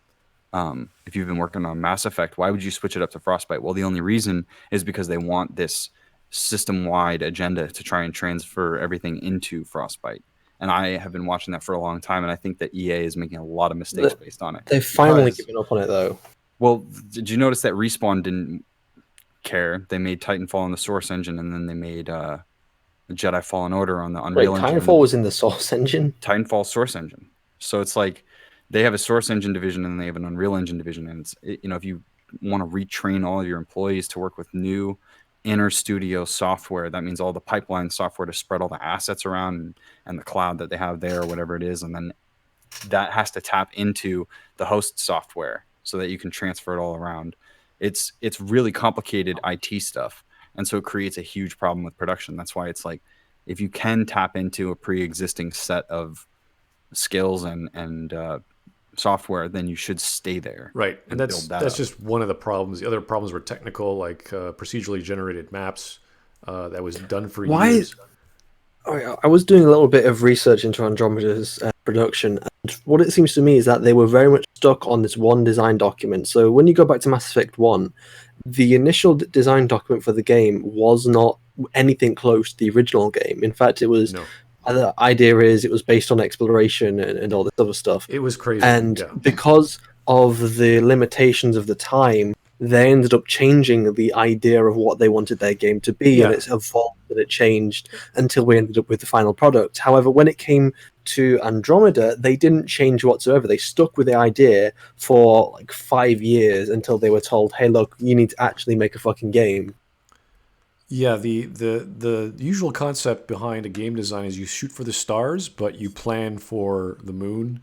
If you've been working on Mass Effect, why would you switch it up to Frostbite? Well, the only reason is because they want this system-wide agenda to try and transfer everything into Frostbite. And I have been watching that for a long time, and I think that EA is making a lot of mistakes based on it. They've finally given up on it, though. Well, did you notice that Respawn didn't care? They made Titanfall on the Source engine, and then they made Jedi Fallen Order on the Unreal engine. Titanfall was in the Source engine? Titanfall Source engine. So it's like they have a Source engine division, and they have an Unreal engine division. And it's, if you want to retrain all of your employees to work with new inner studio software, that means all the pipeline software to spread all the assets around and the cloud that they have there, or whatever it is, and then that has to tap into the host software so that you can transfer it all around. It's really complicated IT stuff, and so it creates a huge problem with production. That's why it's like, if you can tap into a pre-existing set of skills and software, then you should stay there. Right, and that's up. just one of the problems. The other problems were technical, like procedurally generated maps. That was done for years. I was doing a little bit of research into Andromeda's production, and what it seems to me is that they were very much stuck on this one design document. So when you go back to Mass Effect 1, the initial design document for the game was not anything close to the original game. In fact, it was... No. The idea is it was based on exploration and all this other stuff. It was crazy. And because of the limitations of the time, they ended up changing the idea of what they wanted their game to be, and it's evolved and it changed until we ended up with the final product. However, when it came to Andromeda, they didn't change whatsoever. They stuck with the idea for like 5 years until they were told, hey, look, you need to actually make a fucking game. Yeah, the usual concept behind a game design is you shoot for the stars, but you plan for the moon.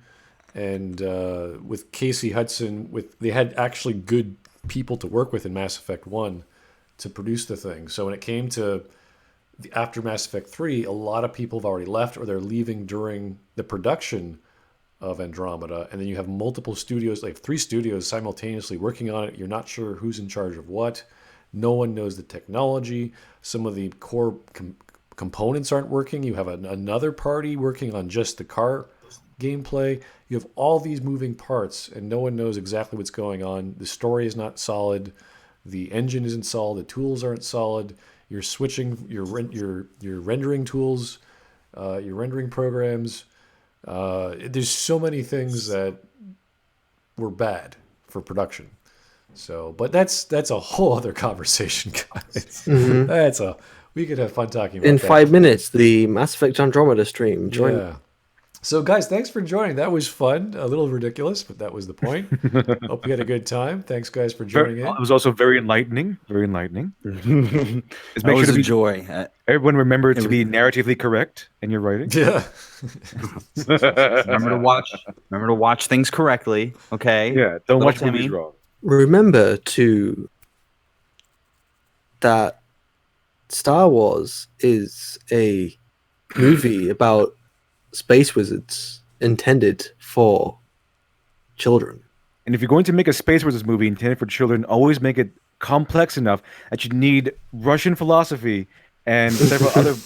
And with Casey Hudson, they had actually good people to work with in Mass Effect 1 to produce the thing. So when it came to after Mass Effect 3, a lot of people have already left, or they're leaving during the production of Andromeda. And then you have multiple studios, like 3 studios simultaneously working on it. You're not sure who's in charge of what. No one knows the technology. Some of the core components aren't working. You have another party working on just the car gameplay. You have all these moving parts, and no one knows exactly what's going on. The story is not solid. The engine isn't solid. The tools aren't solid. You're switching your rendering tools, your rendering programs. There's so many things that were bad for production. So, but that's a whole other conversation, guys. Mhm. We could have fun talking about In that. 5 minutes, the Mass Effect Andromeda stream. Join. Yeah. So, guys, thanks for joining. That was fun. A little ridiculous, but that was the point. Hope you had a good time. Thanks, guys, for joining in. It was also very enlightening. Very enlightening. It was a joy. Everyone remember to be narratively correct in your writing. Yeah. Remember to watch things correctly. Okay. Yeah. Don't Little watch Timmy. movies wrong. Remember that Star Wars is a movie about space wizards intended for children. And if you're going to make a Space Wizards movie intended for children, always make it complex enough that you need Russian philosophy and several other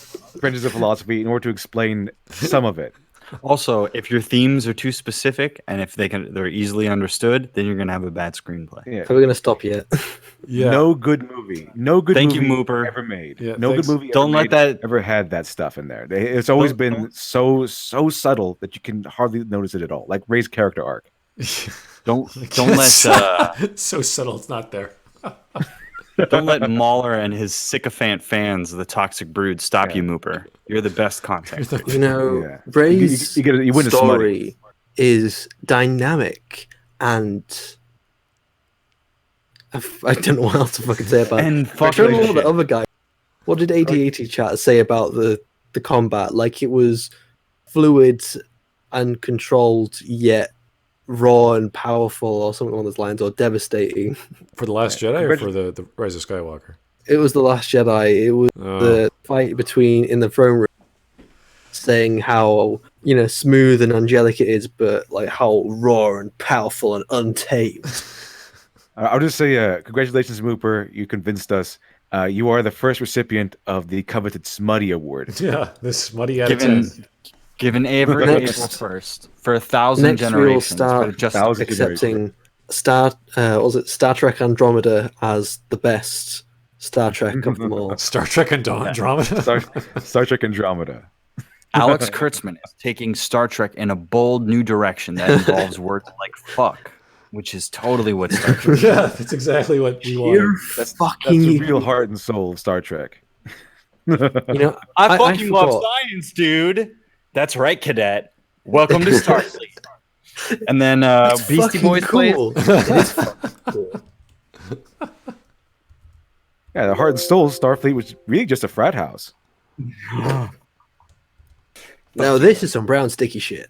branches of philosophy in order to explain some of it. Also, if your themes are too specific and if they're easily understood, then you're gonna have a bad screenplay. Yeah. Are we going to stop yet? Yeah. No good movie. No good Thank movie you, Muber. ever made. Yeah, no thanks. good movie Don't let that ever had that stuff in there. It's always been so subtle that you can hardly notice it at all. Like Ray's character arc. don't let so subtle it's not there. don't let Mahler and his sycophant fans, the Toxic Brood, stop you, Mooper. You're the best content. You know, Yeah. Ray's you win a story is dynamic and I don't know what else to fucking say about it. And I don't know what the shit. other guy. What did AT-AT chat say about the combat? Like it was fluid and controlled, yet raw and powerful, or something along those lines, or devastating. For The Last Jedi or for the Rise of Skywalker? It was The Last Jedi. It was the fight in the throne room, saying how, you know, smooth and angelic it is, but like how raw and powerful and untamed. I'll just say, congratulations, Mooper. You convinced us. You are the first recipient of the coveted Smutty Award. Yeah, this Smutty out of 10. Given every Next- April 1st for 1,000 Next, we'll generations. start just accepting Star Trek Andromeda as the best Star Trek of them all. Star Trek Andromeda? Star Trek Andromeda. Alex Kurtzman is taking Star Trek in a bold new direction that involves words like fuck, which is totally what Star Trek is. Yeah, that's exactly what we wanted. That's the real heart and soul of Star Trek. You know, I fucking love forgot. science, dude. That's right, cadet. Welcome to Starfleet. And then Beastie Fucking Boys plays. cool. It is fucking cool. Yeah, the heart and soul of Starfleet was really just a frat house. Now this is some brown sticky shit.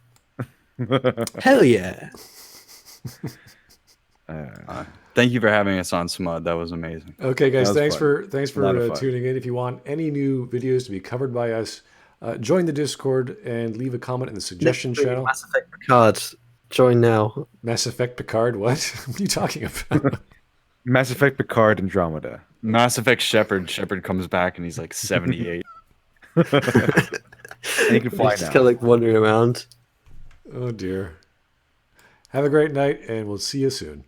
Hell yeah. Thank you for having us on Smud. That was amazing. Okay, guys, That was thanks fun. A lot of for fun. tuning in. If you want any new videos to be covered by us, join the Discord and leave a comment in the suggestion channel. Mass Effect Picard, join now. Mass Effect Picard, what? What are you talking about? Mass Effect Picard Andromeda. Mass Effect Shepard. Shepard comes back and he's like 78. And you can fly Just now. kind of like wandering around. Oh dear. Have a great night, and we'll see you soon.